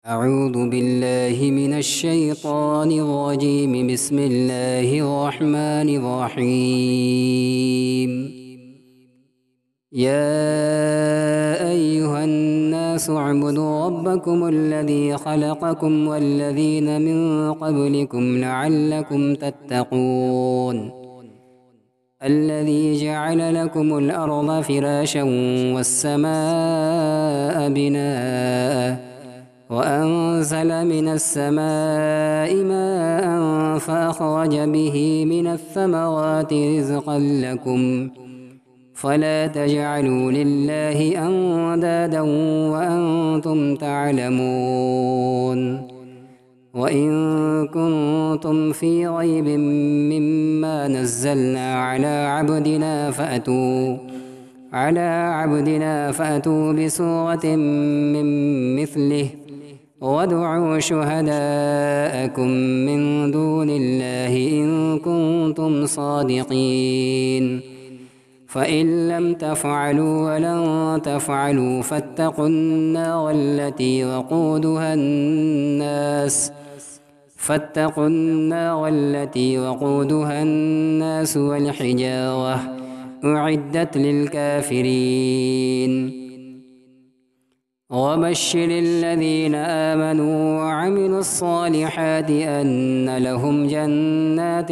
أعوذ بالله من الشيطان الرجيم. بسم الله الرحمن الرحيم. يا أيها الناس اعبدوا ربكم الذي خلقكم والذين من قبلكم لعلكم تتقون. الذي جعل لكم الأرض فراشا والسماء بناءً وأنزل من السماء ماء فأخرج به من الثمرات رزقا لكم فلا تجعلوا لله أندادا وأنتم تعلمون. وإن كنتم في ريب مما نزلنا على عبدنا فأتوا بسورة من مثله وادعوا شهداءكم من دون الله إن كنتم صادقين. فإن لم تفعلوا ولن تفعلوا فاتقوا النار التي وقودها الناس والحجارة أعدت للكافرين. وبشر الذين آمنوا وعملوا الصالحات أن لهم جنات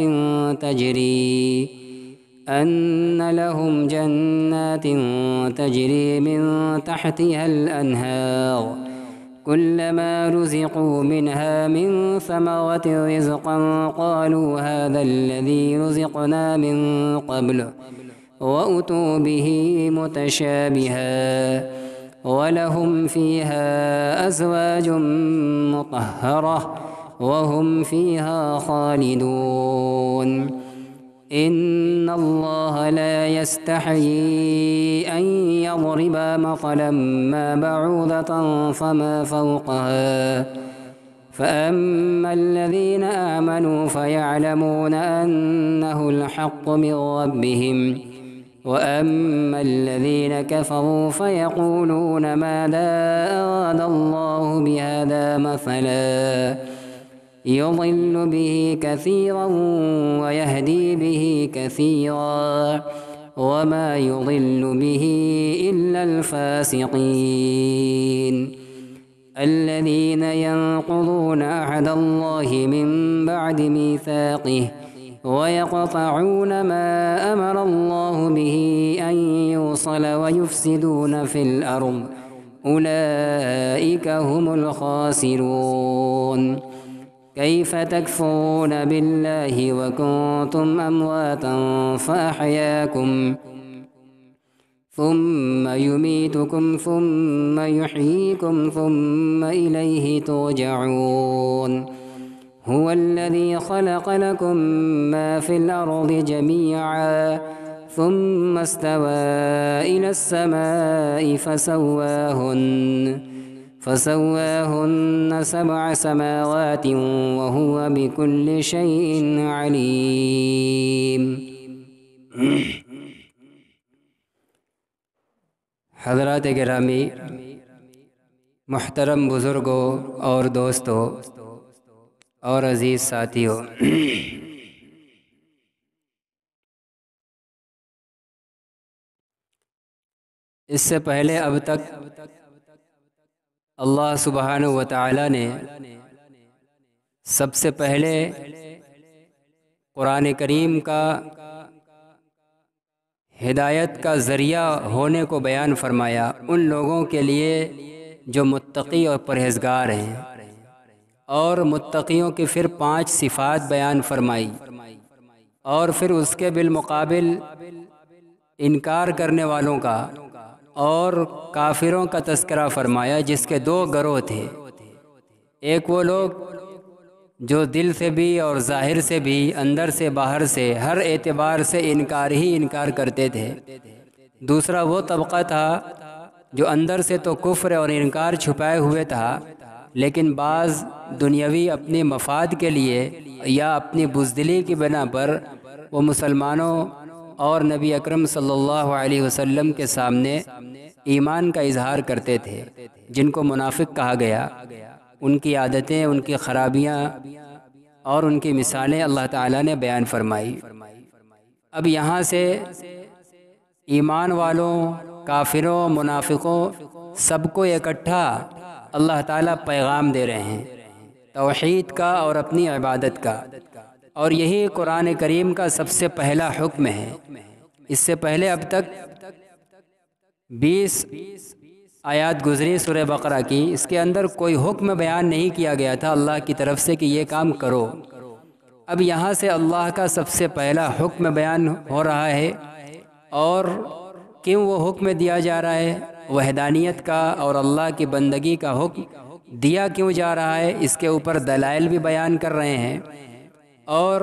تجري من تحتها الأنهار كلما رزقوا منها من ثمرة رزقا قالوا هذا الذي رزقنا من قبل وأتوا به متشابها ولهم فيها أزواج مطهرة وهم فيها خالدون. إن الله لا يستحيي أن يضرب مثلا ما بعوضة فما فوقها فأما الذين آمنوا فيعلمون أنه الحق من ربهم وأما الذين كفروا فيقولون ماذا أراد الله بهذا مثلا يضل به كثيرا ويهدي به كثيرا وما يضل به إلا الفاسقين الذين ينقضون عهد الله من بعد ميثاقه ويقطعون ما أمر الله به أن يوصل ويفسدون في الأرض أولئك هم الخاسرون. كيف تكفرون بالله وكنتم أمواتا فأحياكم ثم يميتكم ثم يحييكم ثم إليه ترجعون. هو الذي خلق لكم ما في الأرض جميعا ثم استوى إلى السماء فسواهن 7 سماوات وهو بكل شيء عليم. حضرات گرامی، محترم بزرگوں اور دوستوں اور عزیز ساتھیوں، اس سے پہلے اب تک اللہ سبحانہ و تعالی نے سب سے پہلے قرآن کریم کا ہدایت کا ذریعہ ہونے کو بیان فرمایا ان لوگوں کے لیے جو متقی اور پرہیزگار ہیں، اور متقیوں کی پھر 5 صفات بیان فرمائی، اور پھر اس کے بالمقابل انکار کرنے والوں کا اور کافروں کا تذکرہ فرمایا، جس کے 2 گروہ تھے۔ ایک وہ لوگ جو دل سے بھی اور ظاہر سے بھی، اندر سے باہر سے، ہر اعتبار سے انکار کرتے تھے۔ دوسرا وہ طبقہ تھا جو اندر سے تو کفر اور انکار چھپائے ہوئے تھا، لیکن بعض دنیاوی اپنے مفاد کے لیے یا اپنی بزدلی کی بنا پر وہ مسلمانوں اور نبی اکرم صلی اللہ علیہ وسلم کے سامنے ایمان کا اظہار کرتے تھے، جن کو منافق کہا گیا۔ ان کی عادتیں، ان کی خرابیاں اور ان کی مثالیں اللہ تعالیٰ نے بیان فرمائی۔ اب یہاں سے ایمان والوں، کافروں، منافقوں سب کو اکٹھا اللہ تعالیٰ پیغام دے رہے ہیں توحید کا اور اپنی عبادت کا، اور یہی قرآن کریم کا سب سے پہلا حکم ہے۔ اس سے پہلے اب تک 20 آیات گزری سورہ بقرہ کی، اس کے اندر کوئی حکم بیان نہیں کیا گیا تھا اللہ کی طرف سے کہ یہ کام کرو۔ اب یہاں سے اللہ کا سب سے پہلا حکم بیان ہو رہا ہے، اور کیوں وہ حکم دیا جا رہا ہے، وحدانیت کا اور اللہ کی بندگی کا حکم دیا کیوں جا رہا ہے، اس کے اوپر دلائل بھی بیان کر رہے ہیں، اور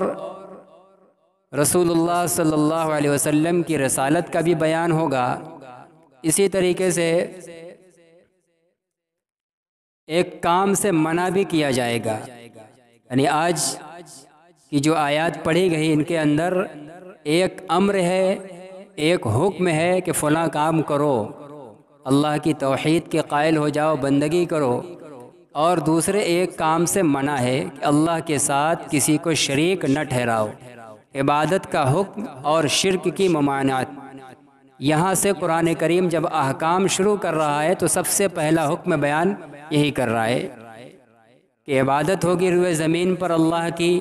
رسول اللہ صلی اللہ علیہ وسلم کی رسالت کا بھی بیان ہوگا۔ اسی طریقے سے ایک کام سے منع بھی کیا جائے گا، یعنی آج کی جو آیات پڑھی گئی ان کے اندر ایک امر ہے، ایک حکم ہے کہ فلاں کام کرو، اللہ کی توحید کے قائل ہو جاؤ، بندگی کرو، اور دوسرے ایک کام سے منع ہے کہ اللہ کے ساتھ کسی کو شریک نہ ٹھہراؤ، عبادت کا حکم اور شرک کی ممانعت۔ یہاں سے قرآن کریم جب احکام شروع کر رہا ہے تو سب سے پہلا حکم بیان یہی کر رہا ہے کہ عبادت ہوگی روئے زمین پر اللہ کی،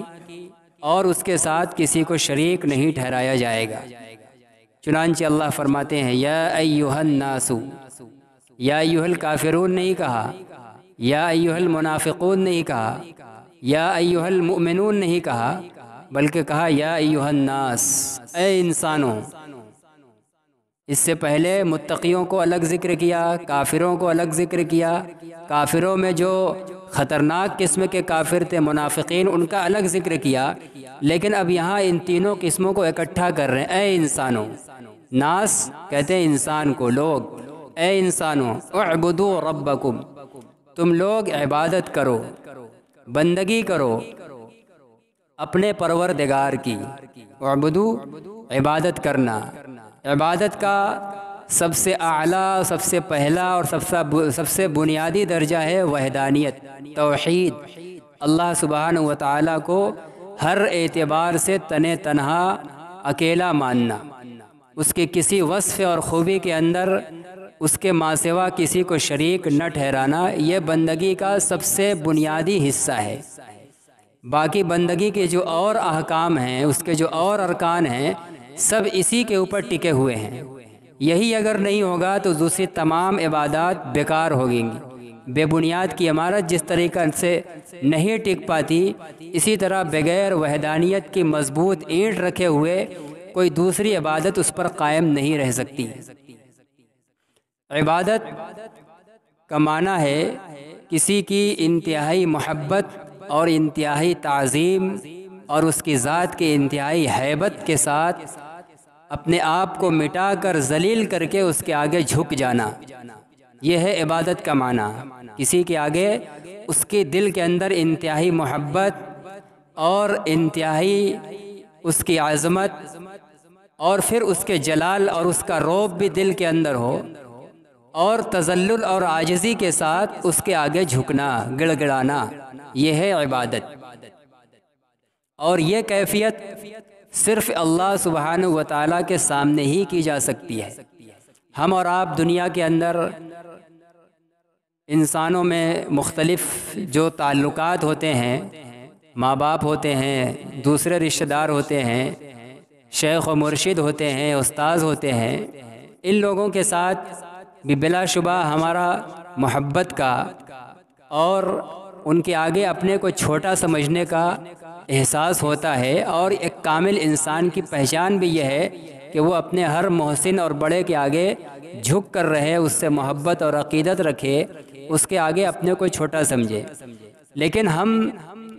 اور اس کے ساتھ کسی کو شریک نہیں ٹھہرایا جائے گا۔ چنانچہ اللہ فرماتے ہیں یا ایھا الناس، یا ایھا الکافرون نہیں کہا، یا ایھا المنافقون نہیں کہا، یا ایھا المؤمنون نہیں کہا، بلکہ کہا یا ایھا الناس، اے انسانوں۔ اس سے پہلے متقیوں کو الگ ذکر کیا، کافروں کو الگ ذکر کیا، کافروں میں جو خطرناک قسم کے کافر تھے منافقین ان کا الگ ذکر کیا، لیکن اب یہاں ان تینوں قسموں کو اکٹھا کر رہے ہیں۔ اے انسانوں، ناس کہتے ہیں انسان کو، لوگ، اے انسانوں اعبدوا ربکم، تم لوگ عبادت کرو، بندگی کرو اپنے پروردگار کی۔ اعبدوا عبادت کرنا، عبادت کا سب سے اعلیٰ، سب سے پہلا اور سب سے بنیادی درجہ ہے وحدانیت، توحید، اللہ سبحانہ و تعالیٰ کو ہر اعتبار سے تنہا اکیلا ماننا، اس کے کسی وصف اور خوبی کے اندر اس کے ماں سوا کسی کو شریک نہ ٹھہرانا، یہ بندگی کا سب سے بنیادی حصہ ہے۔ باقی بندگی کے جو اور احکام ہیں، اس کے جو اور ارکان ہیں، سب اسی کے اوپر ٹکے ہوئے ہیں۔ یہی اگر نہیں ہوگا تو دوسری تمام عبادات بیکار ہوگیں گی۔ بے بنیاد کی عمارت جس طریقے سے نہیں ٹک پاتی، اسی طرح بغیر وحدانیت کی مضبوط اینٹ رکھے ہوئے کوئی دوسری عبادت اس پر قائم نہیں رہ سکتی۔ عبادت کا معنی ہے کسی کی انتہائی محبت اور انتہائی تعظیم اور اس کی ذات کی انتہائی ہیبت کے ساتھ اپنے آپ کو مٹا کر ذلیل کر کے اس کے آگے جھک جانا، یہ ہے عبادت کا معنی۔ کسی کے آگے اس کے دل کے اندر انتہائی محبت اور انتہائی اس کی عظمت اور پھر اس کے جلال اور اس کا رعب بھی دل کے اندر ہو، اور تذلل اور عاجزی کے ساتھ اس کے آگے جھکنا، گڑ گڑانا، یہ ہے عبادت۔ اور یہ کیفیت صرف اللہ سبحانہ و تعالیٰ کے سامنے ہی کی جا سکتی ہے۔ ہم اور آپ دنیا کے اندر انسانوں میں مختلف جو تعلقات ہوتے ہیں، ماں باپ ہوتے ہیں، دوسرے رشتہ دار ہوتے ہیں، شیخ و مرشد ہوتے ہیں، استاذ ہوتے ہیں، ان لوگوں کے ساتھ بھی بلا شبہ ہمارا محبت کا اور ان کے آگے اپنے کو چھوٹا سمجھنے کا احساس ہوتا ہے، اور ایک کامل انسان کی پہچان بھی یہ ہے کہ وہ اپنے ہر محسن اور بڑے کے آگے جھک کر رہے، اس سے محبت اور عقیدت رکھے، اس کے آگے اپنے کو چھوٹا سمجھے۔ لیکن ہم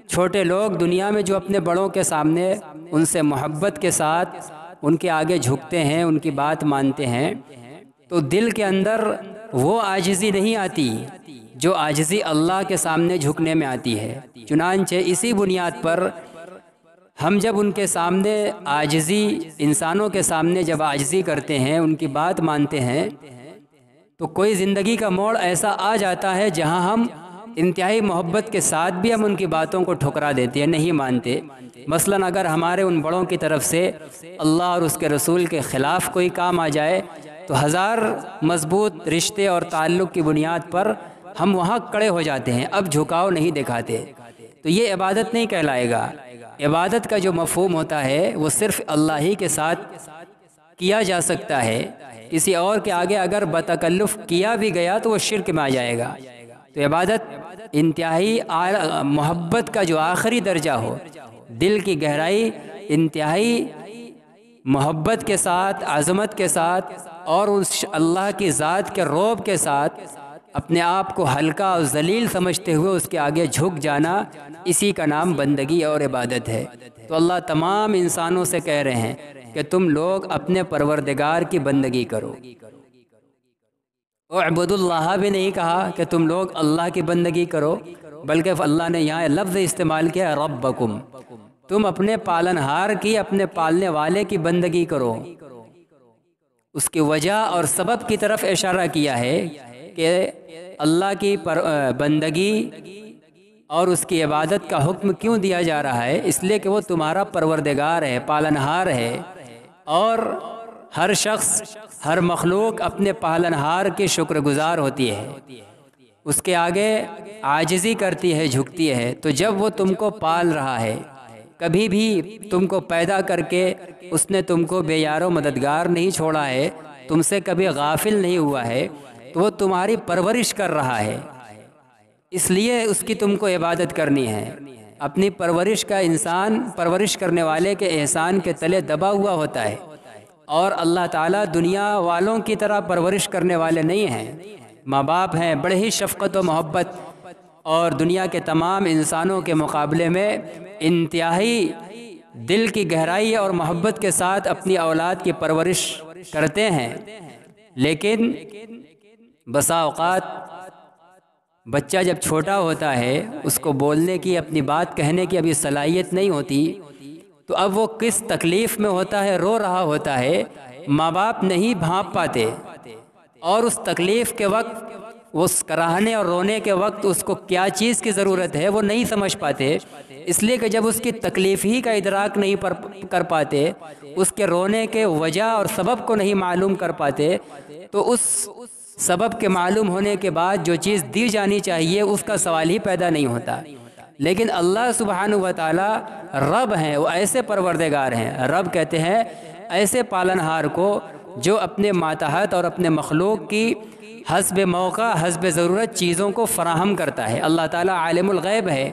چھوٹے لوگ دنیا میں جو اپنے بڑوں کے سامنے ان سے محبت کے ساتھ ان کے آگے جھکتے ہیں، ان کی بات مانتے ہیں، تو دل کے اندر وہ عاجزی نہیں آتی جو عاجزی اللہ کے سامنے جھکنے میں آتی ہے۔ چنانچہ اسی بنیاد پر ہم جب ان کے سامنے عاجزی، انسانوں کے سامنے جب عاجزی کرتے ہیں، ان کی بات مانتے ہیں، تو کوئی زندگی کا موڑ ایسا آ جاتا ہے جہاں ہم انتہائی محبت کے ساتھ بھی ہم ان کی باتوں کو ٹھکرا دیتے ہیں، نہیں مانتے۔ مثلاً اگر ہمارے ان بڑوں کی طرف سے اللہ اور اس کے رسول کے خلاف کوئی کام آ جائے تو ہزار مضبوط رشتے اور تعلق کی بنیاد پر ہم وہاں کھڑے ہو جاتے ہیں، اب جھکاؤ نہیں دکھاتے، تو یہ عبادت نہیں کہلائے گا۔ عبادت کا جو مفہوم ہوتا ہے وہ صرف اللہ ہی کے ساتھ کیا جا سکتا ہے، کسی اور کے آگے اگر بتکلف کیا بھی گیا تو وہ شرک میں آ جائے گا۔ تو عبادت انتہائی محبت کا جو آخری درجہ ہو، دل کی گہرائی انتہائی محبت کے ساتھ، عظمت کے ساتھ اور اس اللہ کی ذات کے رعب کے ساتھ اپنے آپ کو ہلکا اور ذلیل سمجھتے ہوئے اس کے آگے جھک جانا، اسی کا نام بندگی اور عبادت ہے۔ تو اللہ تمام انسانوں سے کہہ رہے ہیں کہ تم لوگ اپنے پروردگار کی بندگی کرو۔ اعبد اللہ بھی نہیں کہا کہ تم لوگ اللہ کی بندگی کرو، بلکہ اللہ نے یہاں لفظ استعمال کیا ربکم، تم اپنے پالنہار کی، اپنے پالنے والے کی بندگی کرو۔ اس کی وجہ اور سبب کی طرف اشارہ کیا ہے کہ اللہ کی بندگی اور اس کی عبادت کا حکم کیوں دیا جا رہا ہے؟ اس لیے کہ وہ تمہارا پروردگار ہے، پالنہار ہے، اور ہر شخص، ہر مخلوق اپنے پالنہار کی شکر گزار ہوتی ہے، اس کے آگے عاجزی کرتی ہے، جھکتی ہے۔ تو جب وہ تم کو پال رہا ہے، کبھی بھی تم کو پیدا کر کے اس نے تم کو بے یار و مددگار نہیں چھوڑا ہے، تم سے کبھی غافل نہیں ہوا ہے، تو وہ تمہاری پرورش کر رہا ہے، اس لیے اس کی تم کو عبادت کرنی ہے۔ اپنی پرورش کا انسان پرورش کرنے والے کے احسان کے تلے دبا ہوا ہوتا ہے، اور اللہ تعالیٰ دنیا والوں کی طرح پرورش کرنے والے نہیں ہیں۔ ماں باپ ہیں، بڑے ہی شفقت و محبت اور دنیا کے تمام انسانوں کے مقابلے میں انتہائی دل کی گہرائی اور محبت کے ساتھ اپنی اولاد کی پرورش کرتے ہیں، لیکن بسا اوقات بچہ جب چھوٹا ہوتا ہے، اس کو بولنے کی، اپنی بات کہنے کی ابھی صلاحیت نہیں ہوتی، تو اب وہ کس تکلیف میں ہوتا ہے، رو رہا ہوتا ہے، ماں باپ نہیں بھانپ پاتے، اور اس تکلیف کے وقت، اس کراہنے اور رونے کے وقت اس کو کیا چیز کی ضرورت ہے وہ نہیں سمجھ پاتے، اس لیے کہ جب اس کی تکلیف ہی کا ادراک نہیں کر پاتے، اس کے رونے کے وجہ اور سبب کو نہیں معلوم کر پاتے، تو اس سبب کے معلوم ہونے کے بعد جو چیز دی جانی چاہیے اس کا سوال ہی پیدا نہیں ہوتا۔ لیکن اللہ سبحانہ و تعالی رب ہیں، وہ ایسے پروردگار ہیں، رب کہتے ہیں ایسے پالنہار کو جو اپنے ماتحت اور اپنے مخلوق کی حسب موقع، حسب ضرورت چیزوں کو فراہم کرتا ہے۔ اللہ تعالیٰ عالم الغیب ہے،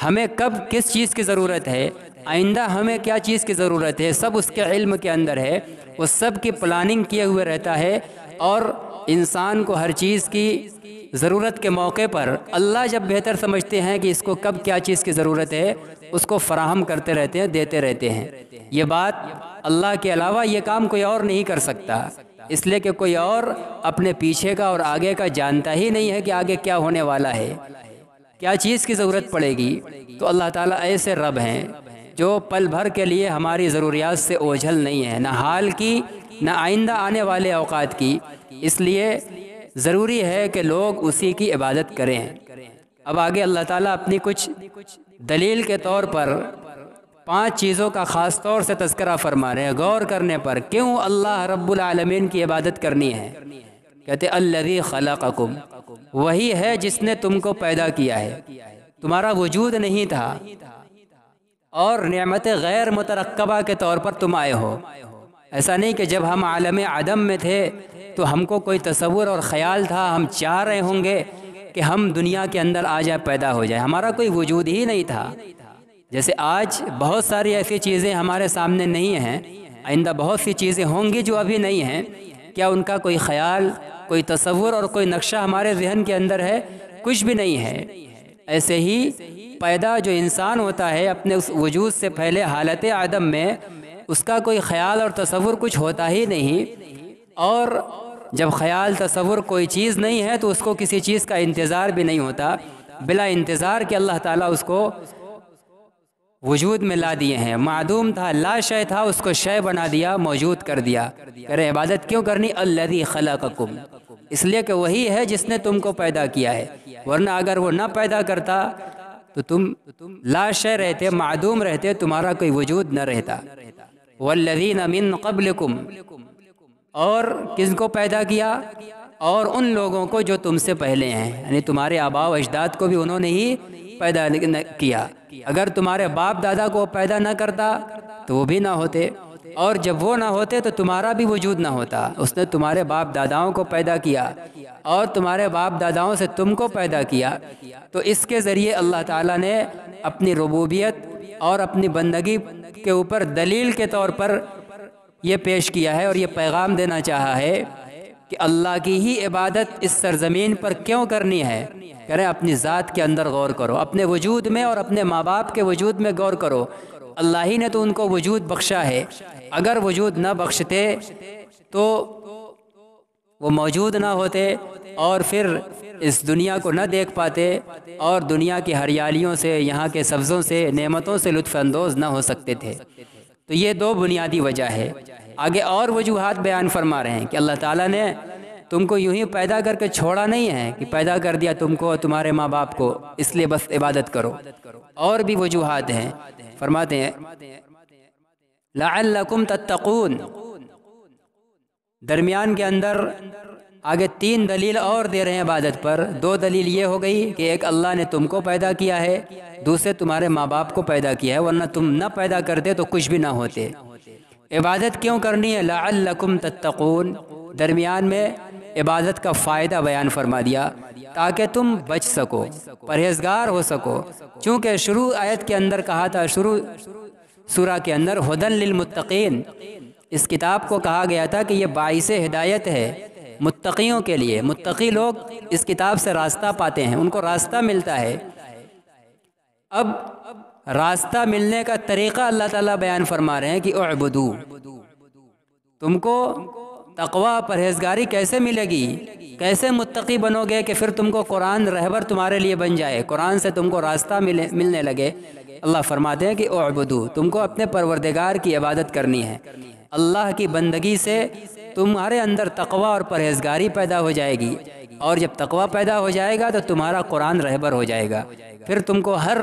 ہمیں کب کس چیز کی ضرورت ہے، آئندہ ہمیں کیا چیز کی ضرورت ہے، سب اس کے علم کے اندر ہے، وہ سب کی پلاننگ کیے ہوئے رہتا ہے، اور انسان کو ہر چیز کی ضرورت کے موقع پر اللہ جب بہتر سمجھتے ہیں کہ اس کو کب کیا چیز کی ضرورت ہے، اس کو فراہم کرتے رہتے ہیں، دیتے رہتے ہیں۔ یہ بات اللہ کے علاوہ یہ کام کوئی اور نہیں کر سکتا، اس لیے کہ کوئی اور اپنے پیچھے کا اور آگے کا جانتا ہی نہیں ہے کہ آگے کیا ہونے والا ہے، کیا چیز کی ضرورت پڑے گی۔ تو اللہ تعالیٰ ایسے رب ہیں جو پل بھر کے لیے ہماری ضروریات سے اوجھل نہیں ہے، نہ حال کی نہ آئندہ آنے والے اوقات کی، اس لیے ضروری ہے کہ لوگ اسی کی عبادت کریں۔ اب آگے اللہ تعالیٰ اپنی کچھ دلیل کے طور پر 5 چیزوں کا خاص طور سے تذکرہ فرما رہے ہیں، غور کرنے پر کیوں اللہ رب العالمین کی عبادت کرنی ہے۔ کہتے الذی خلقکم، وہی ہے جس نے تم کو پیدا کیا ہے، تمہارا وجود نہیں تھا، اور نعمت غیر مترقبہ کے طور پر تم آئے ہو۔ ایسا نہیں کہ جب ہم عالم عدم میں تھے تو ہم کو کوئی تصور اور خیال تھا، ہم چاہ رہے ہوں گے کہ ہم دنیا کے اندر آ جائے، پیدا ہو جائے، ہمارا کوئی وجود ہی نہیں تھا۔ جیسے آج بہت ساری ایسی چیزیں ہمارے سامنے نہیں ہیں، آئندہ بہت سی چیزیں ہوں گی جو ابھی نہیں ہیں، کیا ان کا کوئی خیال، کوئی تصور اور کوئی نقشہ ہمارے ذہن کے اندر ہے؟ کچھ بھی نہیں ہے۔ ایسے ہی پیدا جو انسان ہوتا ہے اپنے اس وجود سے پہلے حالت عدم میں، اس کا کوئی خیال اور تصور کچھ ہوتا ہی نہیں، اور جب خیال تصور کوئی چیز نہیں ہے تو اس کو کسی چیز کا انتظار بھی نہیں ہوتا، بلا انتظار کہ اللہ تعالیٰ اس کو وجود میں لا دیے ہیں۔ معدوم تھا، لا شے تھا، اس کو شے بنا دیا، موجود کر دیا۔ کرے عبادت کیوں کرنی؟ الذی خلقکم، اس لیے کہ وہی ہے جس نے تم کو پیدا کیا ہے، ورنہ اگر وہ نہ پیدا کرتا تو تم لا شے رہتے، معدوم رہتے، تمہارا کوئی وجود نہ رہتا۔ والذین من قبلکم، اور کس کو پیدا کیا؟ اور ان لوگوں کو جو تم سے پہلے ہیں، یعنی تمہارے آباء و اجداد کو بھی انہوں نے ہی پیدا کیا۔ اگر تمہارے باپ دادا کو پیدا نہ کرتا تو وہ بھی نہ ہوتے، اور جب وہ نہ ہوتے تو تمہارا بھی وجود نہ ہوتا۔ اس نے تمہارے باپ داداؤں کو پیدا کیا اور تمہارے باپ داداؤں سے تم کو پیدا کیا، تو اس کے ذریعے اللہ تعالیٰ نے اپنی ربوبیت اور اپنی بندگی کے اوپر دلیل کے طور پر یہ پیش کیا ہے، اور یہ پیغام دینا چاہا ہے کہ اللہ کی ہی عبادت اس سرزمین پر کیوں کرنی ہے؟ کریں اپنی ذات کے اندر غور کرو، اپنے وجود میں اور اپنے ماں باپ کے وجود میں غور کرو۔ اللہ ہی نے تو ان کو وجود بخشا ہے، اگر وجود نہ بخشتے تو وہ موجود نہ ہوتے اور پھر اس دنیا کو نہ دیکھ پاتے اور دنیا کی ہریالیوں سے، یہاں کے سبزوں سے، نعمتوں سے لطف اندوز نہ ہو سکتے تھے۔ تو یہ دو بنیادی وجہ ہے۔ آگے اور وجوہات بیان فرما رہے ہیں کہ اللہ تعالیٰ نے تم کو یوں ہی پیدا کر کے چھوڑا نہیں ہے کہ پیدا کر دیا تم کو، تمہارے ماں باپ کو، اس لیے بس عبادت کرو۔ اور بھی وجوہات ہیں، فرماتے ہیں لعلکم تتقون، درمیان کے اندر آگے 3 دلیل اور دے رہے ہیں عبادت پر۔ 2 دلیل یہ ہو گئی کہ ایک اللہ نے تم کو پیدا کیا ہے، دوسرے تمہارے ماں باپ کو پیدا کیا ہے، ورنہ تم نہ پیدا کرتے تو کچھ بھی نہ ہوتے۔ عبادت کیوں کرنی ہے؟ لعلکم تتقون، درمیان میں عبادت کا فائدہ بیان فرما دیا تاکہ تم بچ سکو، پرہیزگار ہو سکو۔ چونکہ شروع آیت کے اندر کہا تھا، شروع سورہ کے اندر ہدن للمتقین، اس کتاب کو کہا گیا تھا کہ یہ باعث ہدایت ہے متقیوں کے لیے۔ متقی لوگ اس کتاب سے راستہ پاتے ہیں، ان کو راستہ ملتا ہے۔ اب راستہ ملنے کا طریقہ اللہ تعالیٰ بیان فرما رہے ہیں کہ اعبدو، تم کو تقوی پرہیزگاری کیسے ملے گی؟ کیسے متقی بنو گے کہ پھر تم کو قرآن رہبر تمہارے لیے بن جائے، قرآن سے تم کو راستہ ملنے لگے؟ اللہ فرماتے ہیں کہ اعبدو، تم کو اپنے پروردگار کی عبادت کرنی ہے۔ اللہ کی بندگی سے تمہارے اندر تقوی اور پرہیزگاری پیدا ہو جائے گی، اور جب تقوی پیدا ہو جائے گا تو تمہارا قرآن رہبر ہو جائے گا، پھر تم کو ہر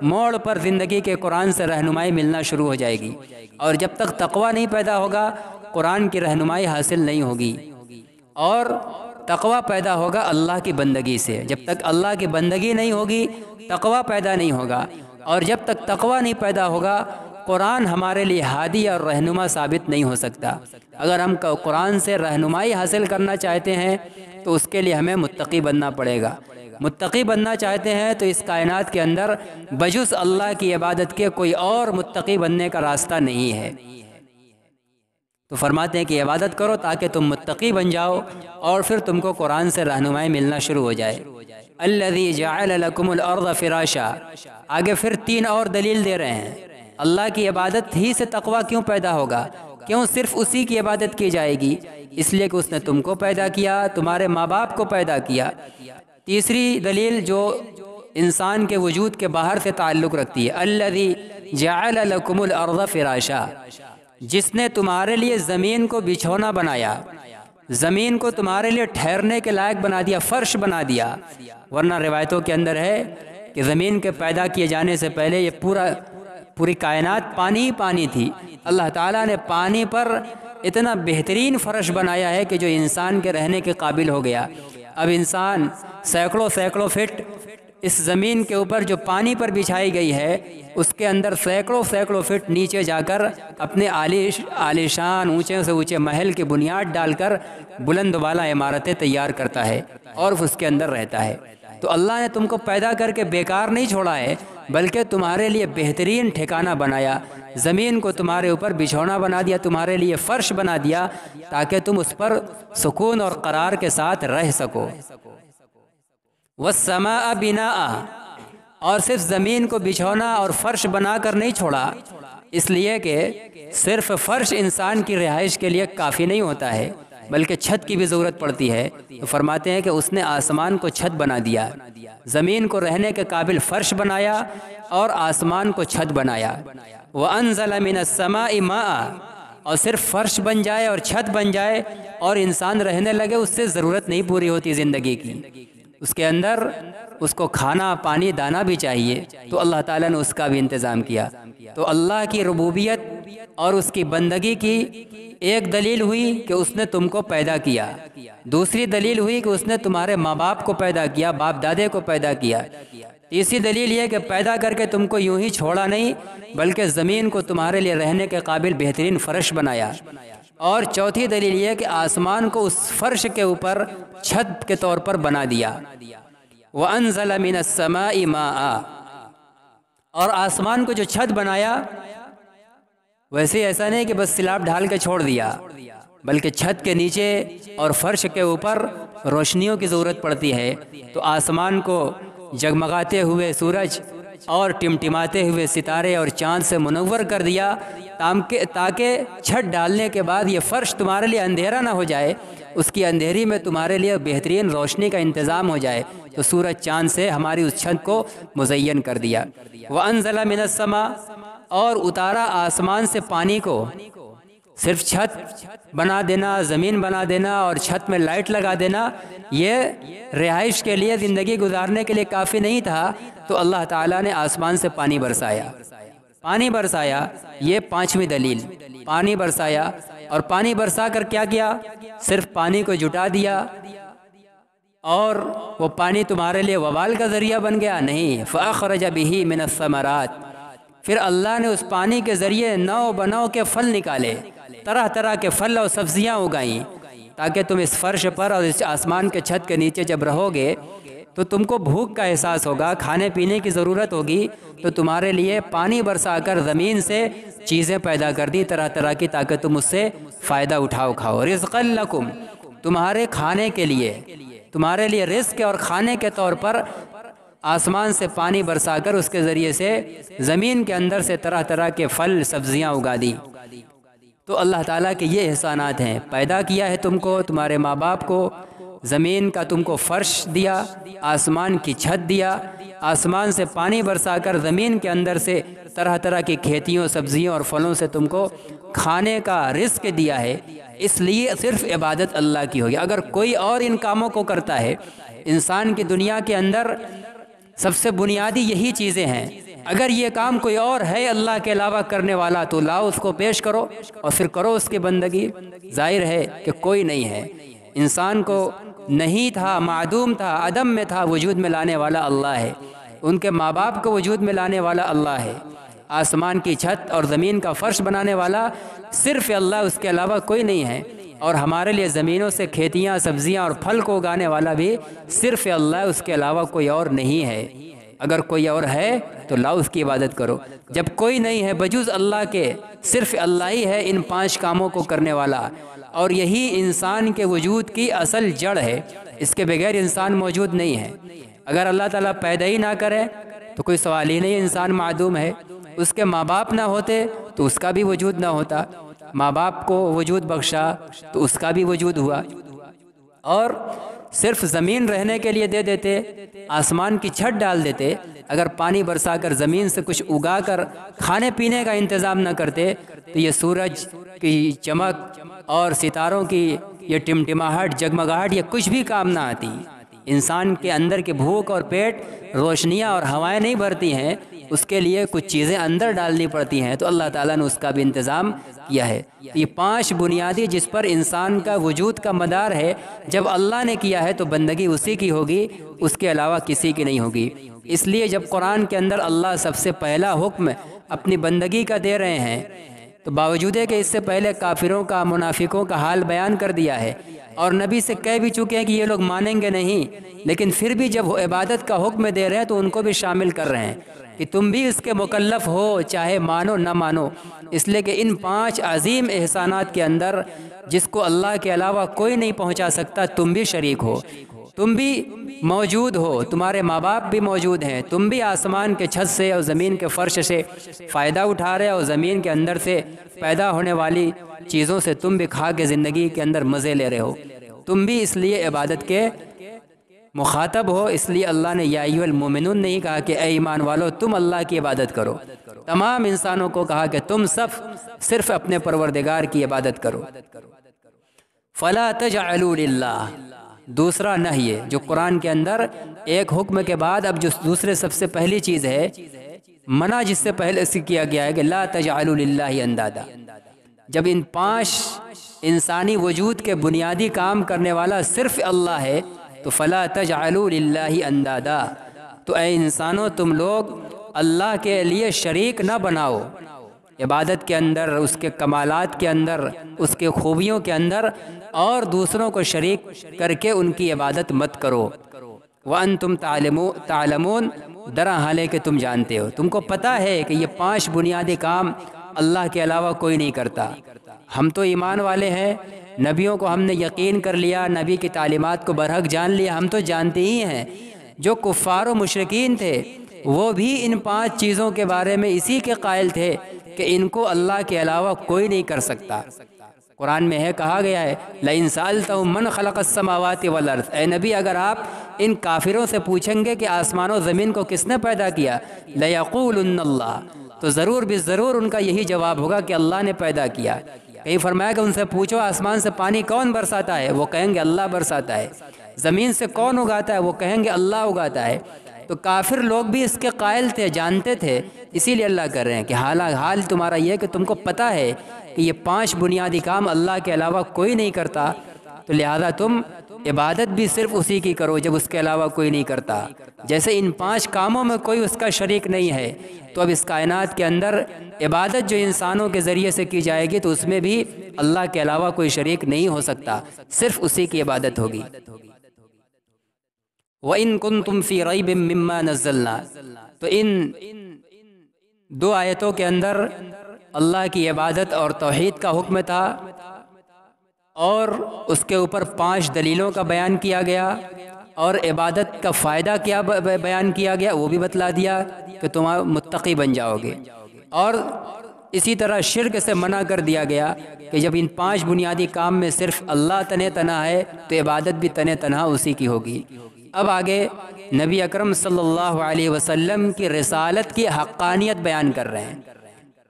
موڑ پر زندگی کے قرآن سے رہنمائی ملنا شروع ہو جائے گی۔ اور جب تک تقوی نہیں پیدا ہوگا قرآن کی رہنمائی حاصل نہیں ہوگی، اور تقوی پیدا ہوگا اللہ کی بندگی سے۔ جب تک اللہ کی بندگی نہیں ہوگی تقوی پیدا نہیں ہوگا، اور جب تک تقوی نہیں پیدا ہوگا قرآن ہمارے لیے ہادی اور رہنما ثابت نہیں ہو سکتا۔ اگر ہم قرآن سے رہنمائی حاصل کرنا چاہتے ہیں تو اس کے لیے ہمیں متقی بننا پڑے گا۔ متقی بننا چاہتے ہیں تو اس کائنات کے اندر بجز اللہ کی عبادت کے کوئی اور متقی بننے کا راستہ نہیں ہے۔ تو فرماتے ہیں کہ عبادت کرو تاکہ تم متقی بن جاؤ، اور پھر تم کو قرآن سے رہنمائی ملنا شروع ہو جائے۔ الذی جعل لکم الارض فراشا، آگے پھر 3 اور دلیل دے رہے ہیں۔ اللہ کی عبادت ہی سے تقوی کیوں پیدا ہوگا؟ کیوں صرف اسی کی عبادت کی جائے گی؟ اس لیے کہ اس نے تم کو پیدا کیا، تمہارے ماں باپ کو پیدا کیا۔ تیسری دلیل جو انسان کے وجود کے باہر سے تعلق رکھتی ہے، الذی جعل لکم الارض فراشا، جس نے تمہارے لیے زمین کو بچھونا بنایا، زمین کو تمہارے لیے ٹھہرنے کے لائق بنا دیا، فرش بنا دیا۔ ورنہ روایتوں کے اندر ہے کہ زمین کے پیدا کیے جانے سے پہلے یہ پوری کائنات پانی ہی پانی تھی۔ اللہ تعالیٰ نے پانی پر اتنا بہترین فرش بنایا ہے کہ جو انسان کے رہنے کے قابل ہو گیا۔ اب انسان سینکڑوں فٹ اس زمین کے اوپر جو پانی پر بچھائی گئی ہے، اس کے اندر سینکڑوں فٹ نیچے جا کر اپنے عالیشان اونچے سے اونچے محل کی بنیاد ڈال کر بلند والا عمارتیں تیار کرتا ہے اور اس کے اندر رہتا ہے۔ تو اللہ نے تم کو پیدا کر کے بیکار نہیں چھوڑا ہے، بلکہ تمہارے لیے بہترین ٹھکانہ بنایا، زمین کو تمہارے اوپر بچھونا بنا دیا، تمہارے لیے فرش بنا دیا تاکہ تم اس پر سکون اور قرار کے ساتھ رہ سکو۔ والسماء بناء، اور صرف زمین کو بچھونا اور فرش بنا کر نہیں چھوڑا، اس لیے کہ صرف فرش انسان کی رہائش کے لیے کافی نہیں ہوتا ہے، بلکہ چھت کی بھی ضرورت پڑتی ہے، تو فرماتے ہیں کہ اس نے آسمان کو چھت بنا دیا، زمین کو رہنے کے قابل فرش بنایا اور آسمان کو چھت بنایا۔ وَأَنزَلَ مِنَ السَّمَاءِ مَاءً، اور صرف فرش بن جائے اور چھت بن جائے اور انسان رہنے لگے، اس سے ضرورت نہیں پوری ہوتی زندگی کی، اس کے اندر اس کو کھانا پانی دانا بھی چاہیے، تو اللہ تعالیٰ نے اس کا بھی انتظام کیا۔ تو اللہ کی ربوبیت اور اس کی بندگی کی ایک دلیل ہوئی کہ اس نے تم کو پیدا کیا، دوسری دلیل ہوئی کہ اس نے تمہارے ماں باپ کو پیدا کیا، باپ دادے کو پیدا کیا، تیسری دلیل یہ کہ پیدا کر کے تم کو یوں ہی چھوڑا نہیں بلکہ زمین کو تمہارے لیے رہنے کے قابل بہترین فرش بنایا، اور چوتھی دلیل یہ کہ آسمان کو اس فرش کے اوپر چھت کے طور پر بنا دیا۔ وَأَنزَلَ مِنَ السَّمَاءِ مَاءً، اور آسمان کو جو چھت بنایا ویسے ایسا نہیں کہ بس سلاب ڈھال کے چھوڑ دیا، بلکہ چھت کے نیچے اور فرش کے اوپر روشنیوں کی ضرورت پڑتی ہے، تو آسمان کو جگمگاتے ہوئے سورج اور ٹمٹماتے ہوئے ستارے اور چاند سے منور کر دیا، تاکہ چھت ڈالنے کے بعد یہ فرش تمہارے لیے اندھیرا نہ ہو جائے، اس کی اندھیری میں تمہارے لیے بہترین روشنی کا انتظام ہو جائے، تو سورج چاند سے ہماری اس چھت کو مزین کر دیا۔ وَأَنزَلَ مِنَ السَّمَاءِ، اور اتارا آسمان سے پانی کو، صرف چھت بنا دینا، زمین بنا دینا اور چھت میں لائٹ لگا دینا یہ رہائش کے لیے، زندگی گزارنے کے لیے کافی نہیں تھا، تو اللہ تعالیٰ نے آسمان سے پانی برسایا۔ پانی برسایا یہ پانچویں دلیل، پانی برسایا، اور پانی برسا کر کیا کیا؟ صرف پانی کو جٹا دیا اور وہ پانی تمہارے لیے وبال کا ذریعہ بن گیا؟ نہیں، فَأَخْرَجَ بِهِ مِنَ الثَّمَرَاتِ، پھر اللہ نے اس پانی کے ذریعے نو بنو کے پھل نکالے، طرح طرح کے پھل اور سبزیاں اگائیں، تاکہ تم اس فرش پر اور اس آسمان کے چھت کے نیچے جب رہو گے تو تم کو بھوک کا احساس ہوگا، کھانے پینے کی ضرورت ہوگی، تو تمہارے لیے پانی برسا کر زمین سے چیزیں پیدا کر دی طرح طرح کی، تاکہ تم اس سے فائدہ اٹھاؤ کھاؤ۔ رزقا لکم، تمہارے کھانے کے لیے، تمہارے لیے رزق اور کھانے کے طور پر آسمان سے پانی برسا کر اس کے ذریعے سے زمین کے اندر سے طرح طرح کے پھل سبزیاں اگا دی۔ تو اللہ تعالیٰ کے یہ احسانات ہیں، پیدا کیا ہے تم کو، تمہارے ماں باپ کو، زمین کا تم کو فرش دیا، آسمان کی چھت دیا، آسمان سے پانی برسا کر زمین کے اندر سے طرح طرح کی کھیتیوں، سبزیوں اور پھلوں سے تم کو کھانے کا رزق دیا ہے۔ اس لیے صرف عبادت اللہ کی ہوگی۔ اگر کوئی اور ان کاموں کو کرتا ہے، انسان کی دنیا کے اندر سب سے بنیادی یہی چیزیں ہیں، اگر یہ کام کوئی اور ہے اللہ کے علاوہ کرنے والا تو لاؤ اس کو پیش کرو اور پھر کرو اس کی بندگی۔ ظاہر ہے کہ کوئی نہیں ہے، انسان کو نہیں تھا، معدوم تھا، عدم میں تھا، وجود میں لانے والا اللہ ہے، ان کے ماں باپ کو وجود میں لانے والا اللہ ہے، آسمان کی چھت اور زمین کا فرش بنانے والا صرف اللہ، اس کے علاوہ کوئی نہیں ہے، اور ہمارے لیے زمینوں سے کھیتیاں، سبزیاں اور پھل کو اگانے والا بھی صرف اللہ، اس کے علاوہ کوئی اور نہیں ہے۔ اگر کوئی اور ہے تو لاؤ اس کی عبادت کرو، جب کوئی نہیں ہے بجز اللہ کے، صرف اللہ ہی ہے ان پانچ کاموں کو کرنے والا، اور یہی انسان کے وجود کی اصل جڑ ہے، اس کے بغیر انسان موجود نہیں ہے۔ اگر اللہ تعالیٰ پیدا ہی نہ کرے تو کوئی سوال ہی نہیں، انسان معدوم ہے۔ اس کے ماں باپ نہ ہوتے تو اس کا بھی وجود نہ ہوتا، ماں باپ کو وجود بخشا تو اس کا بھی وجود ہوا، اور صرف زمین رہنے کے لیے دے دیتے، آسمان کی چھت ڈال دیتے، اگر پانی برسا کر زمین سے کچھ اگا کر کھانے پینے کا انتظام نہ کرتے تو یہ سورج کی چمک اور ستاروں کی یہ ٹمٹماہٹ، جگمگاہٹ، یہ کچھ بھی کام نہ آتی۔ انسان کے اندر کی بھوک اور پیٹ، روشنیاں اور ہوائیں نہیں بھرتی ہیں، اس کے لیے کچھ چیزیں اندر ڈالنی پڑتی ہیں، تو اللہ تعالیٰ نے اس کا بھی انتظام کیا ہے۔ یہ پانچ بنیادی جس پر انسان کا وجود کا مدار ہے، جب اللہ نے کیا ہے تو بندگی اسی کی ہوگی، اس کے علاوہ کسی کی نہیں ہوگی۔ اس لیے جب قرآن کے اندر اللہ سب سے پہلا حکم اپنی بندگی کا دے رہے ہیں، تو باوجود ہے کہ اس سے پہلے کافروں کا، منافقوں کا حال بیان کر دیا ہے، اور نبی سے کہہ بھی چکے ہیں کہ یہ لوگ مانیں گے نہیں، لیکن پھر بھی جب وہ عبادت کا حکم دے رہے ہیں تو ان کو بھی شامل کر رہے ہیں کہ تم بھی اس کے مکلف ہو، چاہے مانو نہ مانو۔ اس لیے کہ ان پانچ عظیم احسانات کے اندر جس کو اللہ کے علاوہ کوئی نہیں پہنچا سکتا، تم بھی شریک ہو۔ تم بھی موجود ہو، تمہارے ماں باپ بھی موجود ہیں، تم بھی آسمان کے چھت سے اور زمین کے فرش سے فائدہ اٹھا رہے ہو، اور زمین کے اندر سے پیدا ہونے والی چیزوں سے تم بھی کھا کے زندگی کے اندر مزے لے رہے ہو، تم بھی اس لیے عبادت کے مخاطب ہو۔ اس لیے اللہ نے یا ایھا المؤمنون نہیں کہا کہ اے ایمان والو تم اللہ کی عبادت کرو، تمام انسانوں کو کہا کہ تم سب صرف اپنے پروردگار کی عبادت کرو۔ فلا تجعلوا للہ، دوسرا نہی ہے جو قرآن کے اندر ایک حکم کے بعد اب جو دوسرے سب سے پہلی چیز ہے، منع جس سے پہلے سے کیا گیا ہے کہ لا تجعلوا للہ اندادا۔ جب ان 5 انسانی وجود کے بنیادی کام کرنے والا صرف اللہ ہے تو فلا تجعلوا للہ اندادا، تو اے انسانوں تم لوگ اللہ کے لیے شریک نہ بناؤ، عبادت کے اندر، اس کے کمالات کے اندر، اس کے خوبیوں کے اندر، اور دوسروں کو شریک کر کے ان کی عبادت مت کرو۔ وَأَنْتُمْ تَعْلَمُونَ، درا حال ہے کہ تم جانتے ہو، تم کو پتہ ہے کہ یہ 5 بنیادی کام اللہ کے علاوہ کوئی نہیں کرتا۔ ہم تو ایمان والے ہیں، نبیوں کو ہم نے یقین کر لیا، نبی کی تعلیمات کو برحق جان لیا، ہم تو جانتے ہی ہیں۔ جو کفار و مشرکین تھے وہ بھی ان 5 چیزوں کے بارے میں اسی کے قائل تھے کہ ان کو اللہ کے علاوہ کوئی نہیں کر سکتا۔ قرآن میں ہے، کہا گیا ہے لَإِن سَأَلْتَهُم مَّنْ خَلَقَ السَّمَاوَاتِ وَالْأَرْضَ، اے نبی اگر آپ ان کافروں سے پوچھیں گے کہ آسمان و زمین کو کس نے پیدا کیا، لَيَقُولُنَّ اللَّهُ، تو ضرور بھی ضرور ان کا یہی جواب ہوگا کہ اللہ نے پیدا کیا۔ کہیں فرمایا کہ ان سے پوچھو آسمان سے پانی کون برساتا ہے، وہ کہیں گے اللہ برساتا ہے۔ زمین سے کون اگاتا ہے، وہ کہیں گے اللہ اگاتا ہے۔ تو کافر لوگ بھی اس کے قائل تھے، جانتے تھے، اسی لیے اللہ کر رہے ہیں کہ حال تمہارا یہ کہ تم کو پتہ ہے کہ یہ 5 بنیادی کام اللہ کے علاوہ کوئی نہیں کرتا، تو لہذا تم عبادت بھی صرف اسی کی کرو جب اس کے علاوہ کوئی نہیں کرتا۔ جیسے ان 5 کاموں میں کوئی اس کا شریک نہیں ہے، تو اب اس کائنات کے اندر عبادت جو انسانوں کے ذریعے سے کی جائے گی تو اس میں بھی اللہ کے علاوہ کوئی شریک نہیں ہو سکتا، صرف اسی کی عبادت ہوگی۔ وَإِن كُنتُمْ فِي رَيْبٍ مِّمَّا نَزَّلْنَا، تو ان 2 آیتوں کے اندر اللہ کی عبادت اور توحید کا حکم تھا، اور اس کے اوپر 5 دلیلوں کا بیان کیا گیا، اور عبادت کا فائدہ کیا بیان کیا گیا وہ بھی بتلا دیا کہ تم متقی بن جاؤ گے، اور اسی طرح شرک سے منع کر دیا گیا کہ جب ان 5 بنیادی کام میں صرف اللہ تنہا تنہا ہے تو عبادت بھی تنہا تنہا اسی کی ہوگی۔ اب آگے نبی اکرم صلی اللہ علیہ وسلم کی رسالت کی حقانیت بیان کر رہے ہیں۔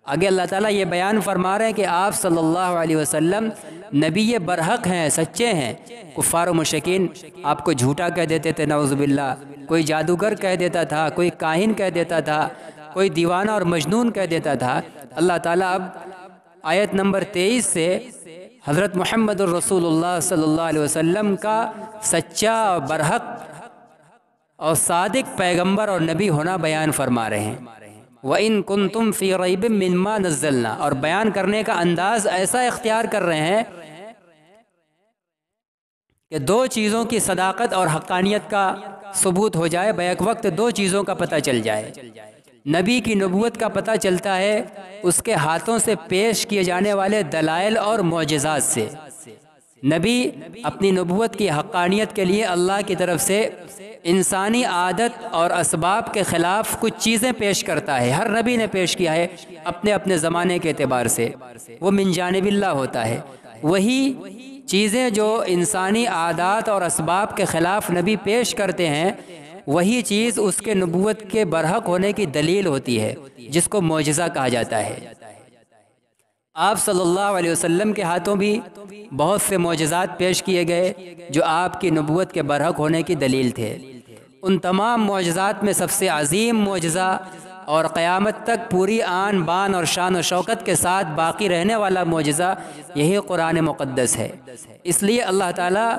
آگے اللہ تعالیٰ یہ بیان فرما رہے ہیں کہ آپ صلی اللہ علیہ وسلم نبی برحق ہیں، سچے ہیں۔ کفار و مشرکین آپ کو جھوٹا کہہ دیتے تھے، نعوذ باللہ، کوئی جادوگر کہہ دیتا تھا، کوئی کاہن کہہ دیتا تھا، کوئی دیوانہ اور مجنون کہہ دیتا تھا۔ اللہ تعالیٰ اب آیت نمبر 23 سے حضرت محمد الرسول اللہ صلی اللہ علیہ وسلم کا سچا اور برحق اور صادق پیغمبر اور نبی ہونا بیان فرما رہے ہیں۔ وَإِن كُنتُمْ فِي رَيْبٍ مِّمَّا نَزَّلْنَا، اور بیان کرنے کا انداز ایسا اختیار کر رہے ہیں کہ 2 چیزوں کی صداقت اور حقانیت کا ثبوت ہو جائے، بیک وقت 2 چیزوں کا پتہ چل جائے۔ نبی کی نبوت کا پتہ چلتا ہے اس کے ہاتھوں سے پیش کیے جانے والے دلائل اور معجزات سے۔ نبی اپنی نبوت کی حقانیت کے لیے اللہ کی طرف سے انسانی عادت اور اسباب کے خلاف کچھ چیزیں پیش کرتا ہے۔ ہر نبی نے پیش کیا ہے اپنے اپنے زمانے کے اعتبار سے، وہ من جانب اللہ ہوتا ہے۔ وہی چیزیں جو انسانی عادات اور اسباب کے خلاف نبی پیش کرتے ہیں، وہی چیز اس کے نبوت کے برحق ہونے کی دلیل ہوتی ہے، جس کو معجزہ کہا جاتا ہے۔ آپ صلی اللہ علیہ وسلم کے ہاتھوں بھی بہت سے معجزات پیش کیے گئے جو آپ کی نبوت کے برحق ہونے کی دلیل تھے۔ ان تمام معجزات میں سب سے عظیم معجزہ اور قیامت تک پوری آن بان اور شان و شوکت کے ساتھ باقی رہنے والا معجزہ یہی قرآن مقدس ہے۔ اس لیے اللہ تعالیٰ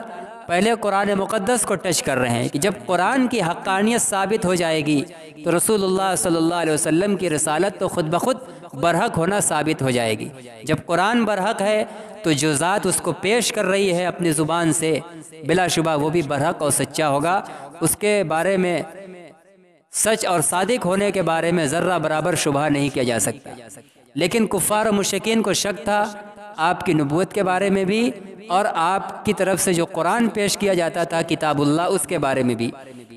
پہلے قرآن مقدس کو ٹچ کر رہے ہیں کہ جب قرآن کی حقانیت ثابت ہو جائے گی تو رسول اللہ صلی اللہ علیہ وسلم کی رسالت تو خود بخود برحق ہونا ثابت ہو جائے گی۔ جب قرآن برحق ہے تو جو ذات اس کو پیش کر رہی ہے اپنی زبان سے، بلا شبہ وہ بھی برحق اور سچا ہوگا۔ اس کے بارے میں سچ اور صادق ہونے کے بارے میں ذرہ برابر شبہ نہیں کیا جا سکتا۔ لیکن کفار و مشرکین کو شک تھا آپ کی نبوت کے بارے میں بھی اور آپ کی طرف سے جو قرآن پیش کیا جاتا تھا کتاب اللہ اس کے بارے میں بھی۔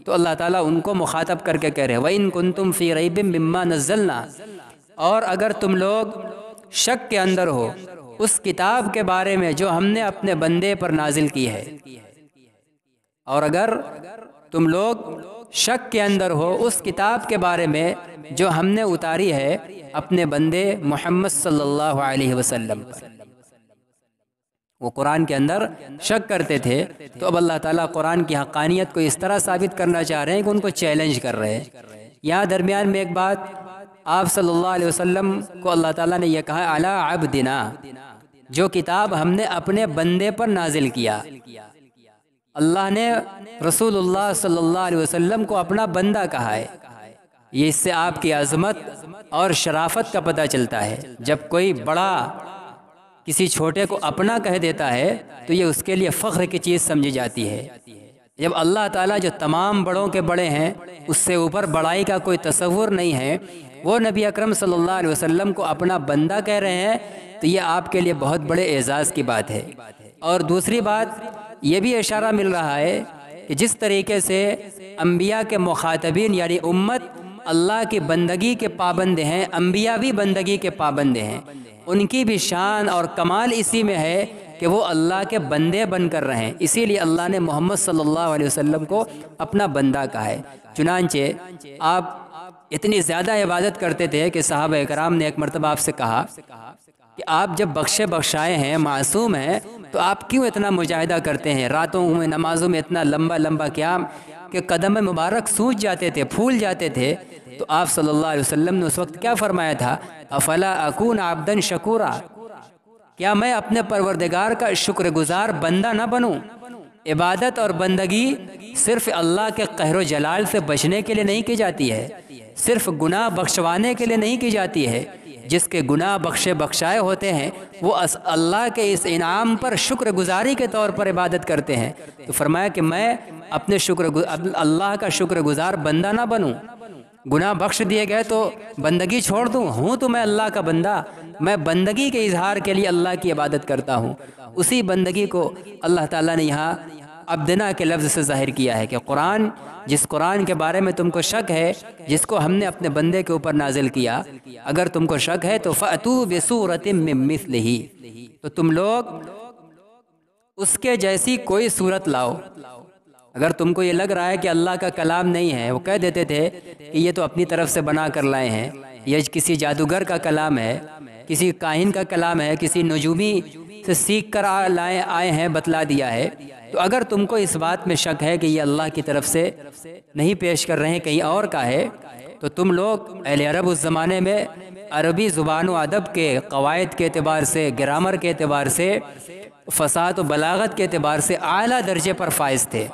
تو اللہ تعالیٰ ان کو مخاطب کر کے کہہ رہے وَإِن كُنتُمْ فِي رَيْبٍ مِّمَّا نَزَّلْنَا، اور اگر تم لوگ شک کے اندر ہو اس کتاب کے بارے میں جو ہم نے اپنے بندے پر نازل کی ہے، اور اگر تم لوگ شک کے اندر ہو اس کتاب کے بارے میں جو ہم نے اتاری ہے اپنے بندے محمد صلی اللہ علیہ وسلم پر۔ وہ قرآن کے اندر شک کرتے تھے، تو اب اللہ تعالیٰ قرآن کی حقانیت کو اس طرح ثابت کرنا چاہ رہے ہیں کہ ان کو چیلنج کر رہے ہیں۔ یہاں درمیان میں ایک بات، آپ صلی اللہ علیہ وسلم کو اللہ تعالیٰ نے یہ کہا علی عبدنا، جو کتاب ہم نے اپنے بندے پر نازل کیا۔ اللہ نے رسول اللہ صلی اللہ علیہ وسلم کو اپنا بندہ کہا ہے۔ یہ اس سے آپ کی عظمت اور شرافت کا پتہ چلتا ہے۔ جب کوئی بڑا کسی چھوٹے کو اپنا کہہ دیتا ہے تو یہ اس کے لیے فخر کی چیز سمجھی جاتی ہے۔ جب اللہ تعالیٰ جو تمام بڑوں کے بڑے ہیں، اس سے اوپر بڑائی کا کوئی تصور نہیں ہے، وہ نبی اکرم صلی اللہ علیہ وسلم کو اپنا بندہ کہہ رہے ہیں، تو یہ آپ کے لیے بہت بڑے اعزاز کی بات ہے۔ اور دوسری بات یہ بھی اشارہ مل رہا ہے کہ جس طریقے سے انبیاء کے مخاطبین یعنی امت اللہ کی بندگی کے پابند ہیں، انبیاء بھی بندگی کے پابند ہیں، ان کی بھی شان اور کمال اسی میں ہے کہ وہ اللہ کے بندے بن کر رہیں۔ اسی لیے اللہ نے محمد صلی اللہ علیہ وسلم کو اپنا بندہ کہا ہے۔ چنانچہ آپ اتنی زیادہ عبادت کرتے تھے کہ صحابہ کرام نے ایک مرتبہ آپ سے کہا کہ آپ جب بخشے بخشائے ہیں، معصوم ہیں، تو آپ کیوں اتنا مجاہدہ کرتے ہیں؟ راتوں میں نمازوں میں اتنا لمبا لمبا قیام کہ قدم مبارک سوج جاتے تھے، پھول جاتے تھے۔ تو آپ صلی اللہ علیہ وسلم نے اس وقت کیا فرمایا تھا؟ افلا اکون عبدا شکورا، کیا میں اپنے پروردگار کا شکر گزار بندہ نہ بنوں؟ عبادت اور بندگی صرف اللہ کے قہر و جلال سے بچنے کے لیے نہیں کی جاتی ہے، صرف گناہ بخشوانے کے لیے نہیں کی جاتی ہے۔ جس کے گناہ بخشے بخشائے ہوتے ہیں وہ اللہ کے اس انعام پر شکر گزاری کے طور پر عبادت کرتے ہیں۔ تو فرمایا کہ میں اپنے اللہ کا شکر گزار بندہ نہ بنوں، گناہ بخش دیے گئے تو بندگی چھوڑ دوں؟ ہوں تو میں اللہ کا بندہ، میں بندگی کے اظہار کے لیے اللہ کی عبادت کرتا ہوں۔ اسی بندگی کو اللہ تعالیٰ نے یہاں عبدنا کے لفظ سے ظاہر کیا ہے کہ قرآن، جس قرآن کے بارے میں تم کو شک ہے، جس کو ہم نے اپنے بندے کے اوپر نازل کیا، اگر تم کو شک ہے تو فَأْتُوا بِسُورَةٍ مِّن مِّثْلِهِ، تو تم لوگ اس کے جیسی کوئی صورت لاؤ۔ اگر تم کو یہ لگ رہا ہے کہ اللہ کا کلام نہیں ہے، وہ کہہ دیتے تھے کہ یہ تو اپنی طرف سے بنا کر لائے ہیں، یہ کسی جادوگر کا کلام ہے، کسی کاہن کا کلام ہے، کسی نجومی سے سیکھ کر آئے ہیں، بتلا دیا ہے۔ تو اگر تم کو اس بات میں شک ہے کہ یہ اللہ کی طرف سے نہیں پیش کر رہے ہیں، کہیں اور کا ہے، تو تم لوگ اہل عرب اس زمانے میں عربی زبان و ادب کے قواعد کے اعتبار سے، گرامر کے اعتبار سے، فصاحت و بلاغت کے اعتبار سے اعلیٰ درجے پر فائز تھے۔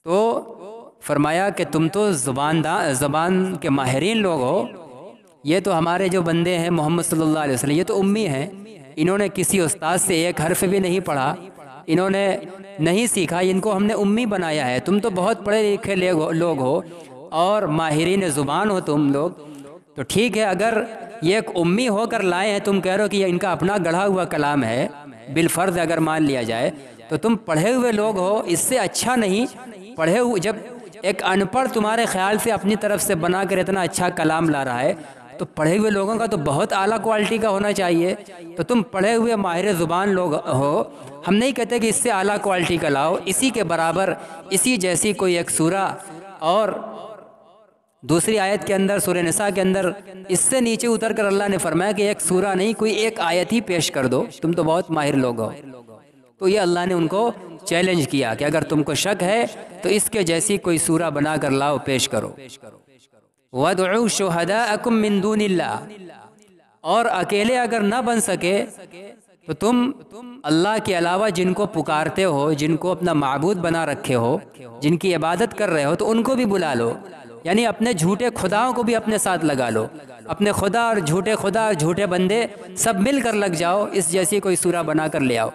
تو فرمایا کہ تم تو زبان کے ماہرین لوگ ہو، یہ تو ہمارے جو بندے ہیں محمد صلی اللہ علیہ وسلم، یہ تو امی ہیں، انہوں نے کسی استاد سے ایک حرف بھی نہیں پڑھا، انہوں نے نہیں سیکھا، ان کو ہم نے امی بنایا ہے۔ تم تو بہت پڑھے لکھے لوگ ہو اور ماہرین زبان ہو تم لوگ، تو ٹھیک ہے اگر یہ ایک امی ہو کر لائے ہیں، تم کہہ رہے ہو کہ یہ ان کا اپنا گڑھا ہوا کلام ہے، بالفرض اگر مان لیا جائے، تو تم پڑھے ہوئے لوگ ہو، اس سے اچھا نہیں پڑھے ہوئے، جب ایک ان پڑھ تمہارے خیال سے اپنی طرف سے بنا کر اتنا اچھا کلام لا رہا ہے، تو پڑھے ہوئے لوگوں کا تو بہت اعلیٰ کوالٹی کا ہونا چاہیے۔ تو تم پڑھے ہوئے ماہر زبان لوگ ہو، ہم نہیں کہتے کہ اس سے اعلیٰ کوالٹی کا لاؤ، اسی کے برابر، اسی جیسی کوئی ایک سورہ، اور دوسری آیت کے اندر سورہ نساء کے اندر اس سے نیچے اتر کر اللہ نے فرمایا کہ ایک سورہ نہیں، کوئی ایک آیت ہی پیش کر دو، تم تو بہت ماہر لوگ ہو۔ تو یہ اللہ نے ان کو چیلنج کیا کہ اگر تم کو شک ہے تو اس کے جیسی کوئی سورہ بنا کر لاؤ، پیش کرو۔ وَادْعُوا شُهَدَاءَكُم مِّن دُونِ اللَّهِ، اور اکیلے اگر نہ بن سکے تو تم اللہ کے علاوہ جن کو پکارتے ہو، جن کو اپنا معبود بنا رکھے ہو، جن کی عبادت کر رہے ہو، تو ان کو بھی بلا لو، یعنی اپنے جھوٹے خداؤں کو بھی اپنے ساتھ لگا لو، اپنے خدا اور جھوٹے بندے سب مل کر لگ جاؤ، اس جیسی کوئی سورہ بنا کر لے آؤ۔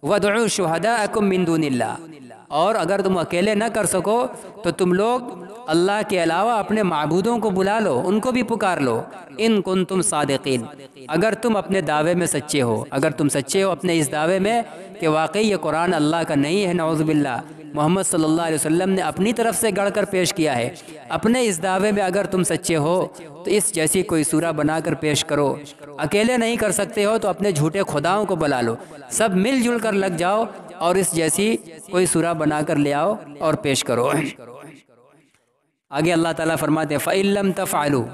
وَادْعُوا شُهَدَاءَكُم مِّن دُونِ اللَّهِ، اور اگر تم اکیلے نہ کر سکو تو تم لوگ اللہ کے علاوہ اپنے معبودوں کو بلا لو، ان کو بھی پکار لو، ان کنتم صادقین، اگر تم اپنے دعوے میں سچے ہو، اگر تم سچے ہو اپنے اس دعوے میں کہ واقعی یہ قرآن اللہ کا نہیں ہے، نعوذ باللہ محمد صلی اللہ علیہ وسلم نے اپنی طرف سے گڑھ کر پیش کیا ہے، اپنے اس دعوے میں اگر تم سچے ہو تو اس جیسی کوئی سورہ بنا کر پیش کرو، اکیلے نہیں کر سکتے ہو تو اپنے جھوٹے خداؤں کو بلا لو، سب مل جل کر لگ جاؤ اور اس جیسی کوئی سورہ بنا کر لے آؤ اور پیش کرو۔ آگے اللہ تعالیٰ فرماتے ہیں فَإِن لَّمْ تَفْعَلُوا،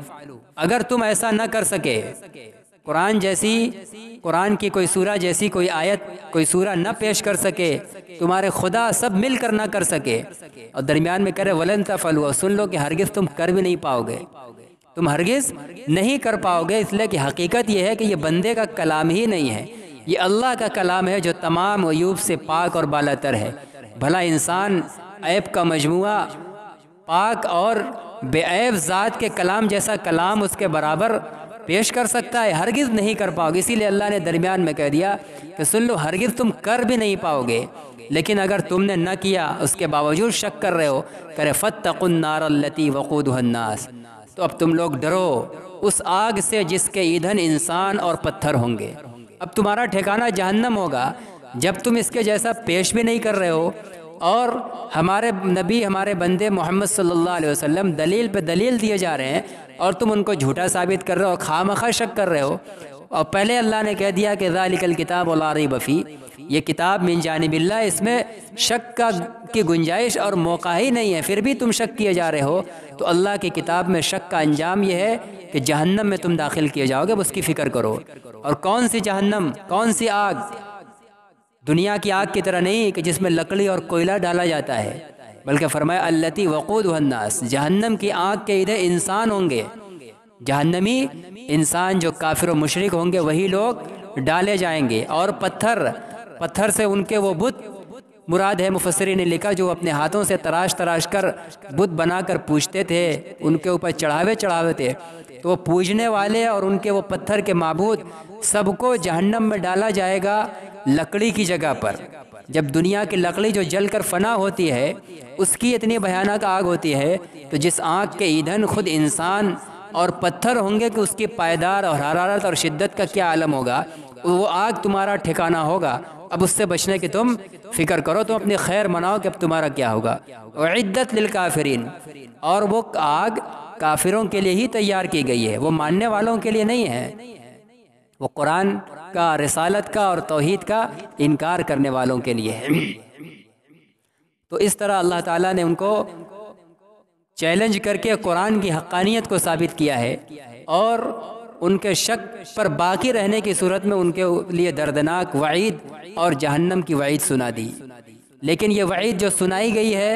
اگر تم ایسا نہ کر سکے، قرآن کی کوئی سورہ جیسی کوئی آیت، کوئی سورہ نہ پیش کر سکے، تمہارے خدا سب مل کر نہ کر سکے، اور درمیان میں کرے وَلَن تَفْعَلُوا، سن لو کہ ہرگز تم کر بھی نہیں پاؤ گے، تم ہرگز نہیں کر پاؤ گے، اس لیے کہ حقیقت یہ ہے کہ یہ بندے کا کلام ہی نہیں ہے، یہ اللہ کا کلام ہے جو تمام عیوب سے پاک اور بالاتر ہے۔ بھلا انسان عیب کا مجموعہ پاک اور بے عیب ذات کے کلام جیسا کلام اس کے برابر پیش کر سکتا ہے؟ ہرگز نہیں کر پاؤ گے۔ اسی لیے اللہ نے درمیان میں کہہ دیا کہ سن لو ہرگز تم کر بھی نہیں پاؤ گے، لیکن اگر تم نے نہ کیا، اس کے باوجود شک کر رہے ہو، کرے فَاتَّقُوا النَّارَ الَّتِي وَقُودُهَا النَّاسُ، تو اب تم لوگ ڈرو اس آگ سے جس کے ایندھن انسان اور پتھر ہوں گے۔ اب تمہارا ٹھکانہ جہنم ہوگا جب تم اس کے جیسا پیش بھی نہیں کر رہے ہو، اور ہمارے نبی، ہمارے بندے محمد صلی اللہ علیہ وسلم دلیل پہ دلیل دیے جا رہے ہیں اور تم ان کو جھوٹا ثابت کر رہے ہو اور خواہ شک کر رہے ہو۔ اور پہلے اللہ نے کہہ دیا کہ ذالک الکتاب لا ریب فیہ، یہ کتاب من جانب اللہ، اس میں شک کی گنجائش اور موقع ہی نہیں ہے، پھر بھی تم شک کیے جا رہے ہو، تو اللہ کی کتاب میں شک کا انجام یہ ہے کہ جہنم میں تم داخل کیے جاؤ گے، اس کی فکر کرو۔ اور کون سی جہنم، کون سی آگ؟ دنیا کی آگ کی طرح نہیں کہ جس میں لکڑی اور کوئلہ ڈالا جاتا ہے، بلکہ فرمایا التی وقودها الناس، جہنم کی آگ کے ادھر انسان ہوں گے، جہنمی انسان جو کافر و مشرک ہوں گے وہی لوگ ڈالے جائیں گے، اور پتھر سے ان کے وہ بت مراد ہے، مفسرین نے لکھا جو اپنے ہاتھوں سے تراش کر بت بنا کر پوجتے تھے، ان کے اوپر چڑھاوے تھے، تو وہ پوجنے والے اور ان کے وہ پتھر کے معبود سب کو جہنم میں ڈالا جائے گا لکڑی کی جگہ پر۔ جب دنیا کی لکڑی جو جل کر فنا ہوتی ہے اس کی اتنی بھیانک آگ ہوتی ہے، تو جس آگ کے ایندھن خود انسان اور پتھر ہوں گے کہ اس کی پائیدار اور حرارت اور شدت کا کیا عالم ہوگا، وہ آگ تمہارا ٹھکانہ ہوگا۔ اب اس سے بچنے کی تم فکر کرو، تم اپنی خیر مناؤ کہ اب تمہارا کیا ہوگا۔ اعدت للکافرین، اور وہ آگ کافروں کے لیے ہی تیار کی گئی ہے، وہ ماننے والوں کے لیے نہیں ہے، وہ قرآن کا، رسالت کا اور توحید کا انکار کرنے والوں کے لیے ہے۔ تو اس طرح اللہ تعالیٰ نے ان کو چیلنج کر کے قرآن کی حقانیت کو ثابت کیا ہے، اور ان کے شک پر باقی رہنے کی صورت میں ان کے لیے دردناک وعید اور جہنم کی وعید سنا دی۔ لیکن یہ وعید جو سنائی گئی ہے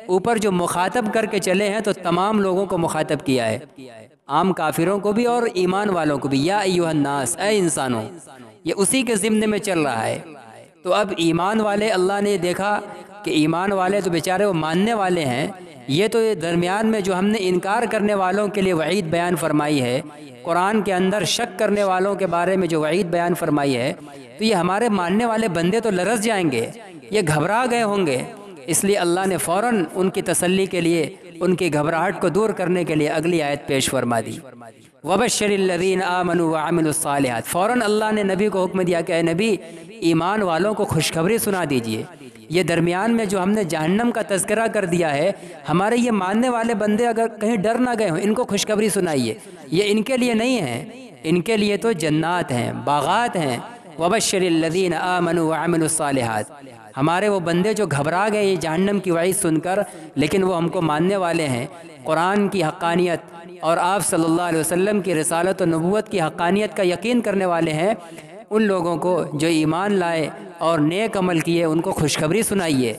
اوپر جو مخاطب کر کے چلے ہیں تو تمام لوگوں کو مخاطب کیا ہے، عام کافروں کو بھی اور ایمان والوں کو بھی، یا ایھا الناس، اے انسانوں، یہ اسی کے ضمن میں چل رہا ہے۔ تو اب ایمان والے، اللہ نے دیکھا کہ ایمان والے تو بیچارے وہ ماننے والے ہیں، یہ تو درمیان میں جو ہم نے انکار کرنے والوں کے لیے وعید بیان فرمائی ہے، قرآن کے اندر شک کرنے والوں کے بارے میں جو وعید بیان فرمائی ہے، تو یہ ہمارے ماننے والے بندے تو لرز جائیں گے، یہ گھبرا گئے ہوں گے۔ اس لیے اللہ نے فوراً ان کی تسلی کے لیے، ان کی گھبراہٹ کو دور کرنے کے لیے اگلی آیت پیش فرما دی، وَبَشِّرِ الَّذِينَ آمَنُوا وَعَمِلُوا الصَّالِحَاتِ۔ فوراً اللہ نے نبی کو حکم دیا کہ اے نبی، ایمان والوں کو خوشخبری سنا دیجئے۔ یہ درمیان میں جو ہم نے جہنم کا تذکرہ کر دیا ہے، ہمارے یہ ماننے والے بندے اگر کہیں ڈر نہ گئے ہوں، ان کو خوشخبری سنائیے، یہ ان کے لیے نہیں ہے، ان کے لیے تو جنات ہیں، باغات ہیں۔ وَبَشِّرِ الَّذِينَ آمَنُوا وَعَمِلُوا الصَّالِحَاتِ، ہمارے وہ بندے جو گھبرا گئے یہ جہنم کی وعید سن کر، لیکن وہ ہم کو ماننے والے ہیں، قرآن کی حقانیت اور آپ صلی اللہ علیہ وسلم کی رسالت و نبوت کی حقانیت کا یقین کرنے والے ہیں، ان لوگوں کو جو ایمان لائے اور نیک عمل کیے ان کو خوشخبری سنائیے۔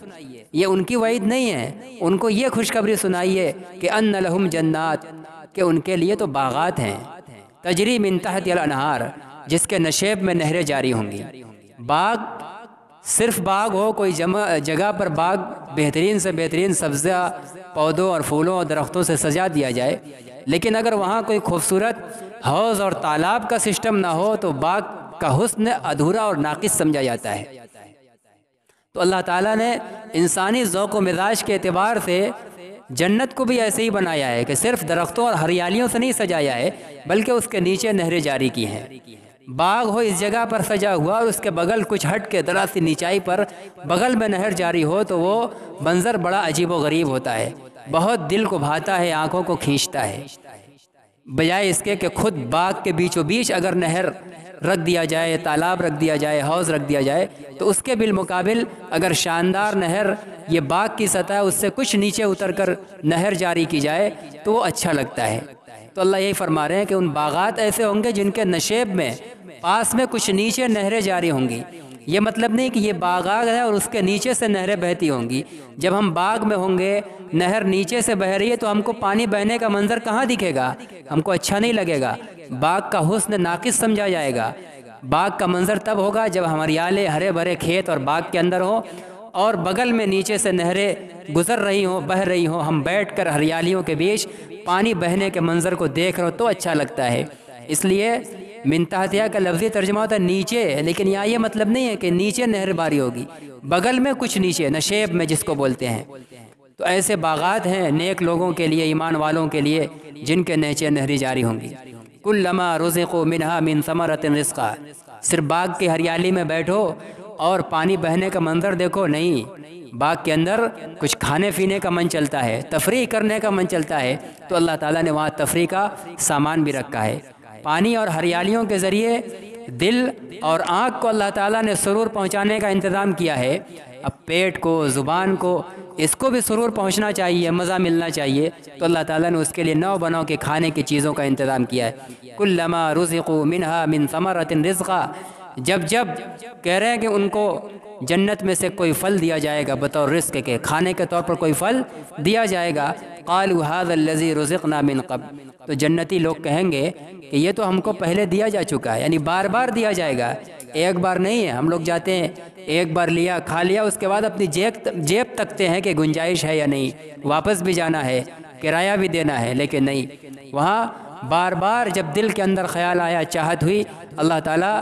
یہ ان کی وعید نہیں ہے، ان کو یہ خوشخبری سنائیے کہ ان لہم جنات، کہ ان کے لیے تو باغات ہیں، تجری من تحت الانہار، جس کے نشیب میں نہریں جاری ہوں گی۔ باغ صرف باغ ہو، کوئی جگہ پر باغ بہترین سے بہترین سبزیاں، پودوں اور پھولوں اور درختوں سے سجا دیا جائے، لیکن اگر وہاں کوئی خوبصورت حوض اور تالاب کا سسٹم نہ ہو تو باغ کا حسن ادھورا اور ناقص سمجھا جاتا ہے۔ تو اللہ تعالیٰ نے انسانی ذوق و مزاج کے اعتبار سے جنت کو بھی ایسے ہی بنایا ہے کہ صرف درختوں اور ہریالیوں سے نہیں سجایا ہے، بلکہ اس کے نیچے نہریں جاری کی ہیں۔ باغ ہو اس جگہ پر سجا ہوا اور اس کے بغل کچھ ہٹ کے ذرا سی نچائی پر بغل میں نہر جاری ہو تو وہ منظر بڑا عجیب و غریب ہوتا ہے، بہت دل کو بھاتا ہے، آنکھوں کو کھینچتا ہے۔ بجائے اس کے کہ خود باغ کے بیچوں بیچ اگر نہر رکھ دیا جائے، تالاب رکھ دیا جائے، حوض رکھ دیا جائے، تو اس کے بالمقابل اگر شاندار نہر یہ باغ کی سطح اس سے کچھ نیچے اتر کر نہر جاری کی جائے تو وہ اچھا لگتا ہے۔ تو اللہ یہی فرما رہے ہیں کہ ان باغات ایسے ہوں گے جن کے نشیب میں پاس میں کچھ نیچے نہریں جاری ہوں گی۔ یہ مطلب نہیں کہ یہ باغات ہے اور اس کے نیچے سے نہریں بہتی ہوں گی۔ جب ہم باغ میں ہوں گے، نہر نیچے سے بہ رہی ہے تو ہم کو پانی بہنے کا منظر کہاں دکھے گا؟ ہم کو اچھا نہیں لگے گا، باغ کا حسن ناقص سمجھا جائے گا۔ باغ کا منظر تب ہوگا جب ہریالے ہرے بھرے کھیت اور باغ کے اندر ہوں اور بغل میں نیچے سے نہریں گزر رہی ہوں، بہہ رہی ہوں، ہم بیٹھ کر ہریالیوں کے بیچ پانی بہنے کے منظر کو دیکھ رہے ہو تو اچھا لگتا ہے۔ اس لیے من تحتہا کا لفظی ترجمہ ہوتا ہے نیچے، لیکن یہاں یہ مطلب نہیں ہے کہ نیچے نہر باری ہوگی، بغل میں کچھ نیچے، نشیب میں جس کو بولتے ہیں۔ تو ایسے باغات ہیں نیک لوگوں کے لیے، ایمان والوں کے لیے، جن کے نیچے نہری جاری ہوں گی۔ کلما رزقوا منہا من ثمرۃ رزقا، صرف باغ کی ہریالی میں بیٹھو اور پانی بہنے کا منظر دیکھو نہیں، باغ کے اندر کچھ کھانے پینے کا من چلتا ہے، تفریح کرنے کا من چلتا ہے، تو اللہ تعالیٰ نے وہاں تفریح کا سامان بھی رکھا ہے۔ پانی اور ہریالیوں کے ذریعے دل اور آنکھ کو اللہ تعالیٰ نے سرور پہنچانے کا انتظام کیا ہے۔ اب پیٹ کو، زبان کو، اس کو بھی سرور پہنچنا چاہیے، مزہ ملنا چاہیے، تو اللہ تعالیٰ نے اس کے لیے نو بنو کے کھانے کی چیزوں کا انتظام کیا ہے۔ کلما رزقوا منہا من ثمرۃ رزقا، جب جب کہہ رہے ہیں کہ ان کو جنت میں سے کوئی پھل دیا جائے گا بطور رزق کے، کھانے کے طور پر کوئی پھل دیا جائے گا، قالوا ھذا الذی رزقنا من قبل، تو جنتی لوگ کہیں گے کہ یہ تو ہم کو پہلے دیا جا چکا ہے، یعنی بار بار دیا جائے گا، ایک بار نہیں ہے۔ ہم لوگ جاتے ہیں، ایک بار لیا، کھا لیا، اس کے بعد اپنی جیب تکتے ہیں کہ گنجائش ہے یا نہیں، واپس بھی جانا ہے، کرایہ بھی دینا ہے، لیکن نہیں، وہاں بار بار جب دل کے اندر خیال آیا، چاہت ہوئی، اللہ تعالیٰ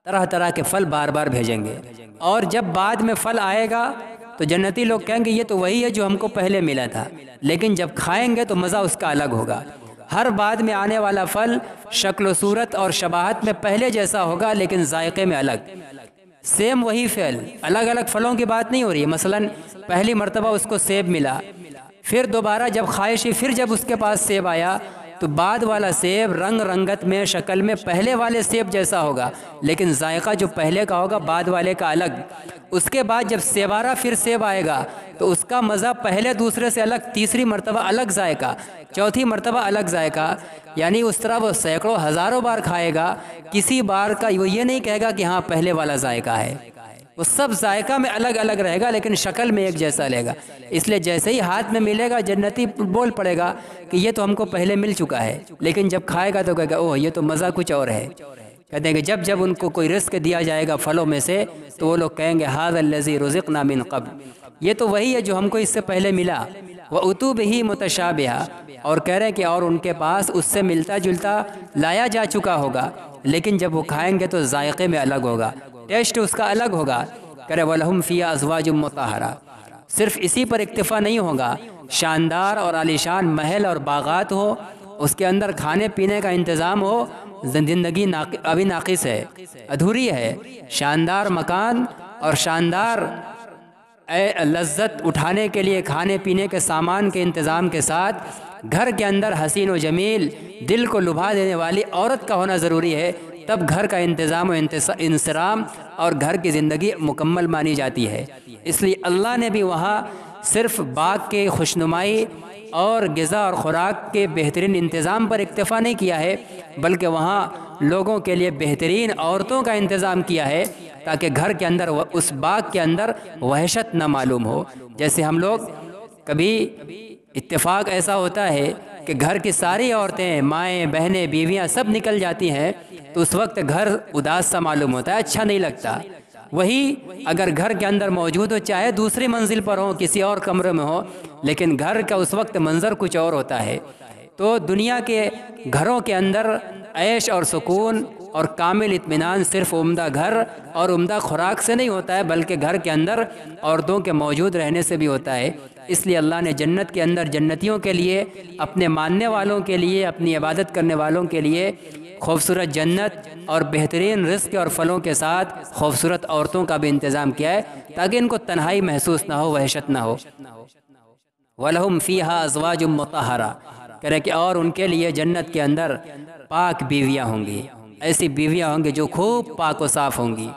طرح طرح کے پھل بار بار بھیجیں گے، اور جب بعد میں پھل آئے گا تو جنتی لوگ کہیں گے یہ تو وہی ہے جو ہم کو پہلے ملا تھا، لیکن جب کھائیں گے تو مزہ اس کا الگ ہوگا۔ ہر بعد میں آنے والا پھل شکل و صورت اور شباہت میں پہلے جیسا ہوگا، لیکن ذائقے میں الگ، سیم وہی پھل، الگ الگ پھلوں کی بات نہیں ہو رہی ہے۔ مثلا پہلی مرتبہ اس کو سیب ملا، پھر دوبارہ جب خواہش ہوئی، پھر جب اس کے پاس سیب آیا تو بعد والا سیب رنگ رنگت میں، شکل میں پہلے والے سیب جیسا ہوگا، لیکن ذائقہ جو پہلے کا ہوگا بعد والے کا الگ۔ اس کے بعد جب سیبارہ پھر سیب آئے گا تو اس کا مزہ پہلے دوسرے سے الگ، تیسری مرتبہ الگ ذائقہ، چوتھی مرتبہ الگ ذائقہ، یعنی اس طرح وہ سینکڑوں ہزاروں بار کھائے گا، کسی بار کا وہ یہ نہیں کہے گا کہ ہاں پہلے والا ذائقہ ہے، وہ سب ذائقہ میں الگ الگ رہے گا لیکن شکل میں ایک جیسا لے گا۔ اس لیے جیسے ہی ہاتھ میں ملے گا جنتی بول پڑے گا کہ یہ تو ہم کو پہلے مل چکا ہے، لیکن جب کھائے گا تو کہے گا اوہ یہ تو مزہ کچھ اور ہے۔ کہتے ہیں کہ جب جب ان کو کوئی رزق دیا جائے گا پھلوں میں سے تو وہ لوگ کہیں گے ھذا الذی رزقنا من قبل، یہ تو وہی ہے جو ہم کو اس سے پہلے ملا۔ وَأُتُوا بِهِ مُتَشَابِهًا، اور کہہ رہے ہیں کہ اور ان کے پاس اس سے ملتا جلتا لایا جا چکا ہوگا، لیکن جب وہ کھائیں گے تو ذائقے میں الگ ہوگا، ٹیسٹ اس کا الگ ہوگا۔ کرے وَلَهُمْ فِيهَا أَزْوَاجٌ مُطَهَّرَةٌ، صرف اسی پر اکتفا نہیں ہوگا، شاندار اور عالیشان محل اور باغات ہو، اس کے اندر کھانے پینے کا انتظام ہو، زندگی ابھی ناقص ہے، ادھوری ہے۔ شاندار مکان اور شاندار لذت اٹھانے کے لیے کھانے پینے کے سامان کے انتظام کے ساتھ گھر کے اندر حسین و جمیل دل کو لبھا دینے والی عورت کا ہونا ضروری ہے، تب گھر کا انتظام و انصرام اور گھر کی زندگی مکمل مانی جاتی ہے۔ اس لیے اللہ نے بھی وہاں صرف باغ کے خوشنمائی اور غذا اور خوراک کے بہترین انتظام پر اکتفا نہیں کیا ہے، بلکہ وہاں لوگوں کے لیے بہترین عورتوں کا انتظام کیا ہے تاکہ گھر کے اندر اس باغ کے اندر وحشت نہ معلوم ہو۔ جیسے ہم لوگ کبھی اتفاق ایسا ہوتا ہے کہ گھر کی ساری عورتیں، مائیں، بہنیں، بیویاں سب نکل جاتی ہیں تو اس وقت گھر اداس سا معلوم ہوتا ہے، اچھا نہیں لگتا۔ وہی اگر گھر کے اندر موجود ہو، چاہے دوسری منزل پر ہو، کسی اور کمرے میں ہو، لیکن گھر کا اس وقت منظر کچھ اور ہوتا ہے۔ تو دنیا کے گھروں کے اندر عیش اور سکون اور کامل اطمینان صرف عمدہ گھر اور عمدہ خوراک سے نہیں ہوتا ہے، بلکہ گھر کے اندر عورتوں کے موجود رہنے سے بھی ہوتا ہے۔ اس لیے اللہ نے جنت کے اندر جنتیوں کے لیے، اپنے ماننے والوں کے لیے، اپنی عبادت کرنے والوں کے لیے خوبصورت جنت اور بہترین رزق اور پھلوں کے ساتھ خوبصورت عورتوں کا بھی انتظام کیا ہے، تاکہ ان کو تنہائی محسوس نہ ہو، وحشت نہ ہو۔ وَلَهُمْ فِيهَا أَزْوَاجٌ مُطَهَّرَةٌ، کہہ رہے کہ اور ان کے لیے جنت کے اندر پاک بیویاں ہوں گی، ایسی بیویاں ہوں گی جو خوب پاک و صاف ہوں گی۔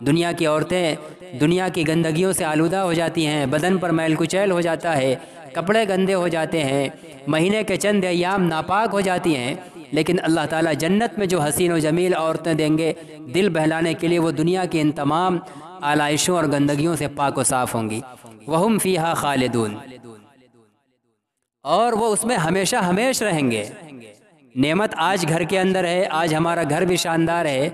دنیا کی عورتیں دنیا کی گندگیوں سے آلودہ ہو جاتی ہیں، بدن پر میل کچیل ہو جاتا ہے، کپڑے گندے ہو جاتے ہیں، مہینے کے چند ایام ناپاک ہو جاتی ہیں، لیکن اللہ تعالیٰ جنت میں جو حسین و جمیل عورتیں دیں گے دل بہلانے کے لیے، وہ دنیا کی ان تمام آلائشوں اور گندگیوں سے پاک و صاف ہوں گی۔ وَهُمْ فِيهَا خَالِدُونَ، اور وہ اس میں ہمیشہ ہمیش رہیں گے۔ نعمت آج گھر کے اندر ہے، آج ہمارا گھر بھی شاندار ہے،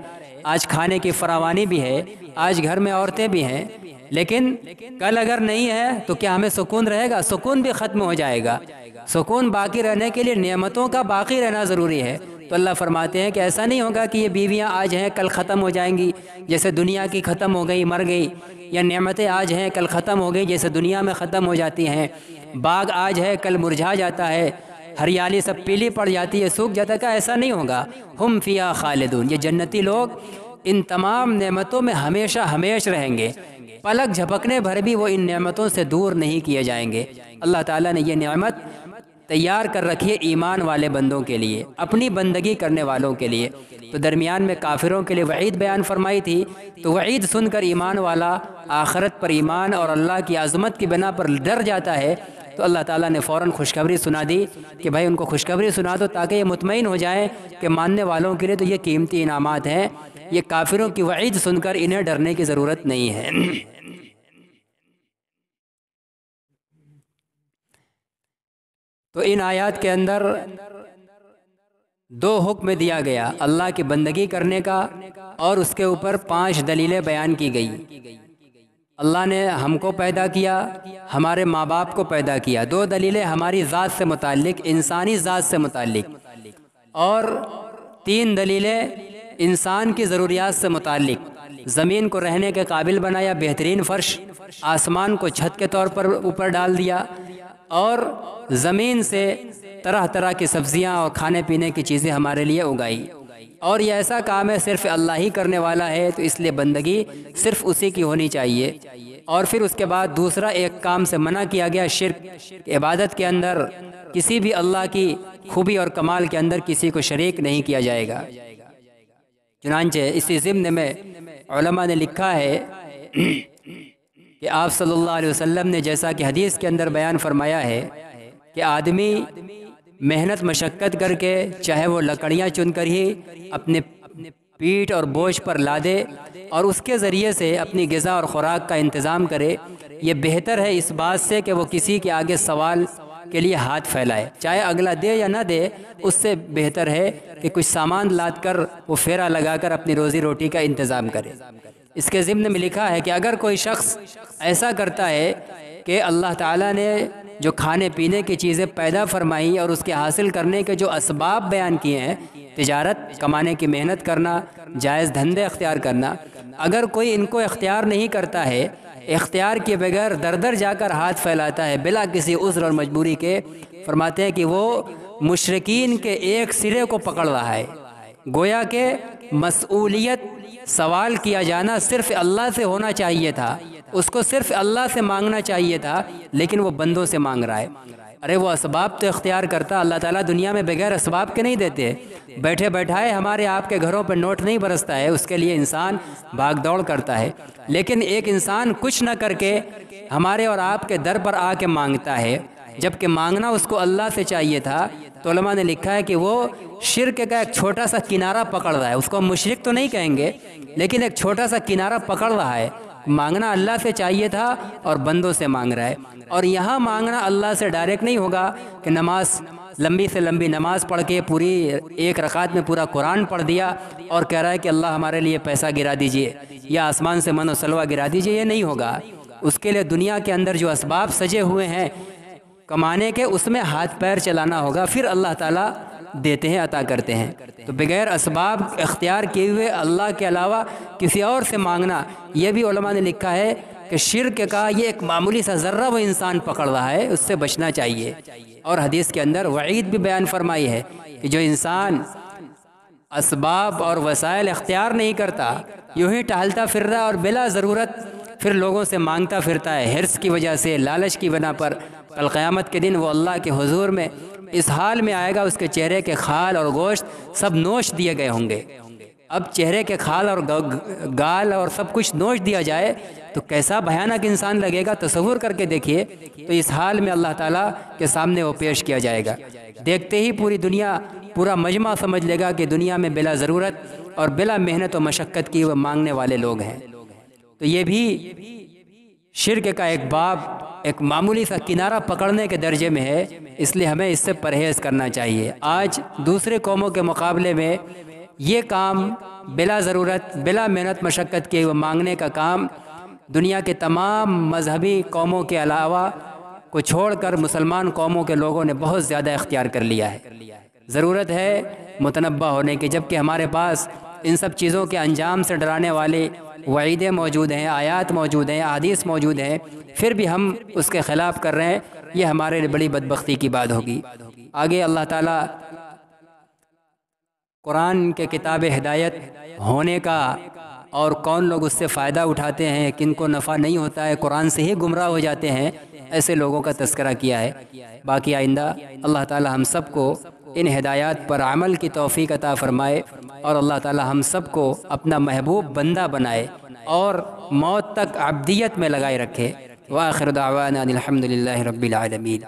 آج کھانے کی فراوانی بھی ہے، آج گھر میں عورتیں بھی ہیں، لیکن کل اگر نہیں ہے تو کیا ہمیں سکون رہے گا؟ سکون بھی ختم ہو جائے گا۔ سکون باقی رہنے کے لیے نعمتوں کا باقی رہنا ضروری ہے۔ تو اللہ فرماتے ہیں کہ ایسا نہیں ہوگا کہ یہ بیویاں آج ہیں کل ختم ہو جائیں گی، جیسے دنیا کی ختم ہو گئی، مر گئی، یا نعمتیں آج ہیں کل ختم ہو گئی جیسے دنیا میں ختم ہو جاتی ہیں، باغ آج ہے کل مرجھا جاتا ہے، ہریالی سب پیلی پڑ جاتی ہے، سوکھ جاتا ہے، کہ ایسا نہیں ہوگا۔ ہم فیہا خالدون، یہ جنتی لوگ ان تمام نعمتوں میں ہمیشہ ہمیش رہیں گے، پلک جھپکنے بھر بھی وہ ان نعمتوں سے دور نہیں کیے جائیں گے۔ اللہ تعالیٰ نے یہ نعمت تیار کر رکھی ہے ایمان والے بندوں کے لیے، اپنی بندگی کرنے والوں کے لیے۔ تو درمیان میں کافروں کے لیے وعید بیان فرمائی تھی، تو وعید سن کر ایمان والا آخرت پر ایمان اور اللہ کی عظمت کی بنا پر ڈر جاتا ہے، تو اللہ تعالیٰ نے فوراً خوشخبری سنا دی کہ بھائی ان کو خوشخبری سنا دو تاکہ یہ مطمئن ہو جائیں کہ ماننے والوں کے لیے تو یہ قیمتی انعامات ہیں، یہ کافروں کی وعید سن کر انہیں ڈرنے کی ضرورت نہیں ہے۔ تو ان آیات کے اندر دو حکم دیا گیا، اللہ کی بندگی کرنے کا، اور اس کے اوپر 5 دلیلیں بیان کی گئی۔ اللہ نے ہم کو پیدا کیا، ہمارے ماں باپ کو پیدا کیا، 2 دلیلیں ہماری ذات سے متعلق، انسانی ذات سے متعلق، اور 3 دلیلیں انسان کی ضروریات سے متعلق۔ زمین کو رہنے کے قابل بنایا، بہترین فرش، آسمان کو چھت کے طور پر اوپر ڈال دیا، اور زمین سے طرح طرح کی سبزیاں اور کھانے پینے کی چیزیں ہمارے لیے اگائی، اور یہ ایسا کام ہے صرف اللہ ہی کرنے والا ہے، تو اس لیے بندگی صرف اسی کی ہونی چاہیے۔ اور پھر اس کے بعد دوسرا ایک کام سے منع کیا گیا، شرک، عبادت کے اندر کسی بھی اللہ کی خوبی اور کمال کے اندر کسی کو شریک نہیں کیا جائے گا۔ چنانچہ اسی ضمن میں علماء نے لکھا ہے کہ آپ صلی اللہ علیہ وسلم نے جیسا کہ حدیث کے اندر بیان فرمایا ہے کہ آدمی محنت مشقت کر کے، چاہے وہ لکڑیاں چن کر ہی اپنے پیٹھ اور بوجھ پر لادے اور اس کے ذریعے سے اپنی غذا اور خوراک کا انتظام کرے، یہ بہتر ہے اس بات سے کہ وہ کسی کے آگے سوال کے لیے ہاتھ پھیلائے، چاہے اگلا دے یا نہ دے، اس سے بہتر ہے کہ کچھ سامان لاد کر وہ پھیرا لگا کر اپنی روزی روٹی کا انتظام کرے۔ اس کے ضمن میں لکھا ہے کہ اگر کوئی شخص ایسا کرتا ہے کہ اللہ تعالیٰ نے جو کھانے پینے کی چیزیں پیدا فرمائی اور اس کے حاصل کرنے کے جو اسباب بیان کیے ہیں، تجارت، کمانے کی محنت کرنا، جائز دھندے اختیار کرنا، اگر کوئی ان کو اختیار نہیں کرتا ہے، اختیار کے بغیر در در جا کر ہاتھ پھیلاتا ہے بلا کسی عذر اور مجبوری کے، فرماتے ہیں کہ وہ مشرکین کے ایک سرے کو پکڑ رہا ہے۔ گویا کہ مسئولیت، سوال کیا جانا صرف اللہ سے ہونا چاہیے تھا، اس کو صرف اللہ سے مانگنا چاہیے تھا، لیکن وہ بندوں سے مانگ رہا ہے۔ ارے وہ اسباب تو اختیار کرتا، اللہ تعالیٰ دنیا میں بغیر اسباب کے نہیں دیتے، بیٹھے بیٹھائے ہمارے آپ کے گھروں پہ نوٹ نہیں برستا ہے، اس کے لیے انسان بھاگ دوڑ کرتا ہے، لیکن ایک انسان کچھ نہ کر کے ہمارے اور آپ کے در پر آ کے مانگتا ہے، جبکہ مانگنا اس کو اللہ سے چاہیے تھا۔ تو علماء نے لکھا ہے کہ وہ شرک کا ایک چھوٹا سا کنارہ پکڑ رہا ہے، اس کو مشرک تو نہیں کہیں گے، لیکن ایک چھوٹا سا کنارہ پکڑ رہا ہے۔ مانگنا اللہ سے چاہیے تھا اور بندوں سے مانگ رہا ہے، اور یہاں مانگنا اللہ سے ڈائریکٹ نہیں ہوگا کہ نماز، لمبی سے لمبی نماز پڑھ کے پوری ایک رکعت میں پورا قرآن پڑھ دیا اور کہہ رہا ہے کہ اللہ ہمارے لیے پیسہ گرا دیجئے یا آسمان سے من و سلوہ گرا دیجئے، یہ نہیں ہوگا۔ اس کے لیے دنیا کے اندر جو اسباب سجے ہوئے ہیں، کمانے کے اس میں ہاتھ پیر چلانا ہوگا، پھر اللہ تعالیٰ دیتے ہیں، عطا کرتے ہیں۔ تو بغیر اسباب اختیار کیے ہوئے اللہ کے علاوہ کسی اور سے مانگنا، یہ بھی علماء نے لکھا ہے کہ شرک کا یہ ایک معمولی سا ذرہ وہ انسان پکڑ رہا ہے، اس سے بچنا چاہیے۔ اور حدیث کے اندر وعید بھی بیان فرمائی ہے کہ جو انسان اسباب اور وسائل اختیار نہیں کرتا، یوں ہی ٹہلتا پھر رہا اور بلا ضرورت پھر لوگوں سے مانگتا پھرتا ہے، حرص کی وجہ سے، لالچ کی بنا پر، کل قیامت کے دن وہ اللہ کے حضور میں اس حال میں آئے گا، اس کے چہرے کے کھال اور گوشت سب نوش دیے گئے ہوں گے۔ اب چہرے کے کھال اور گال اور سب کچھ نوش دیا جائے تو کیسا بھیانک انسان لگے گا، تصور کر کے دیکھیے۔ تو اس حال میں اللہ تعالیٰ کے سامنے وہ پیش کیا جائے گا، دیکھتے ہی پوری دنیا، پورا مجمع سمجھ لے گا کہ دنیا میں بلا ضرورت اور بلا محنت و مشقت کی وہ مانگنے والے لوگ ہیں۔ تو یہ بھی شرک کا ایک باب، ایک معمولی سا کنارہ پکڑنے کے درجے میں ہے، اس لیے ہمیں اس سے پرہیز کرنا چاہیے۔ آج دوسرے قوموں کے مقابلے میں یہ کام بلا ضرورت، بلا محنت مشقت کے وہ مانگنے کا کام دنیا کے تمام مذہبی قوموں کے علاوہ کو چھوڑ کر مسلمان قوموں کے لوگوں نے بہت زیادہ اختیار کر لیا ہے۔ ضرورت ہے متنبہ ہونے کی، جبکہ ہمارے پاس ان سب چیزوں کے انجام سے ڈرانے والے وعیدیں موجود ہیں، آیات موجود ہیں، احادیث موجود ہیں، پھر بھی ہم اس کے خلاف کر رہے ہیں، یہ ہمارے لیے بڑی بدبختی کی بات ہوگی۔ آگے اللہ تعالیٰ قرآن کے کتاب ہدایت ہونے کا اور کون لوگ اس سے فائدہ اٹھاتے ہیں، کن کو نفع نہیں ہوتا ہے، قرآن سے ہی گمراہ ہو جاتے ہیں، ایسے لوگوں کا تذکرہ کیا ہے۔ باقی آئندہ اللہ تعالی ہم سب کو ان ہدایات پر عمل کی توفیق عطا فرمائے، اور اللہ تعالی ہم سب کو اپنا محبوب بندہ بنائے اور موت تک عبدیت میں لگائے رکھے۔ وآخر دعوانا الحمد للہ رب العالمین۔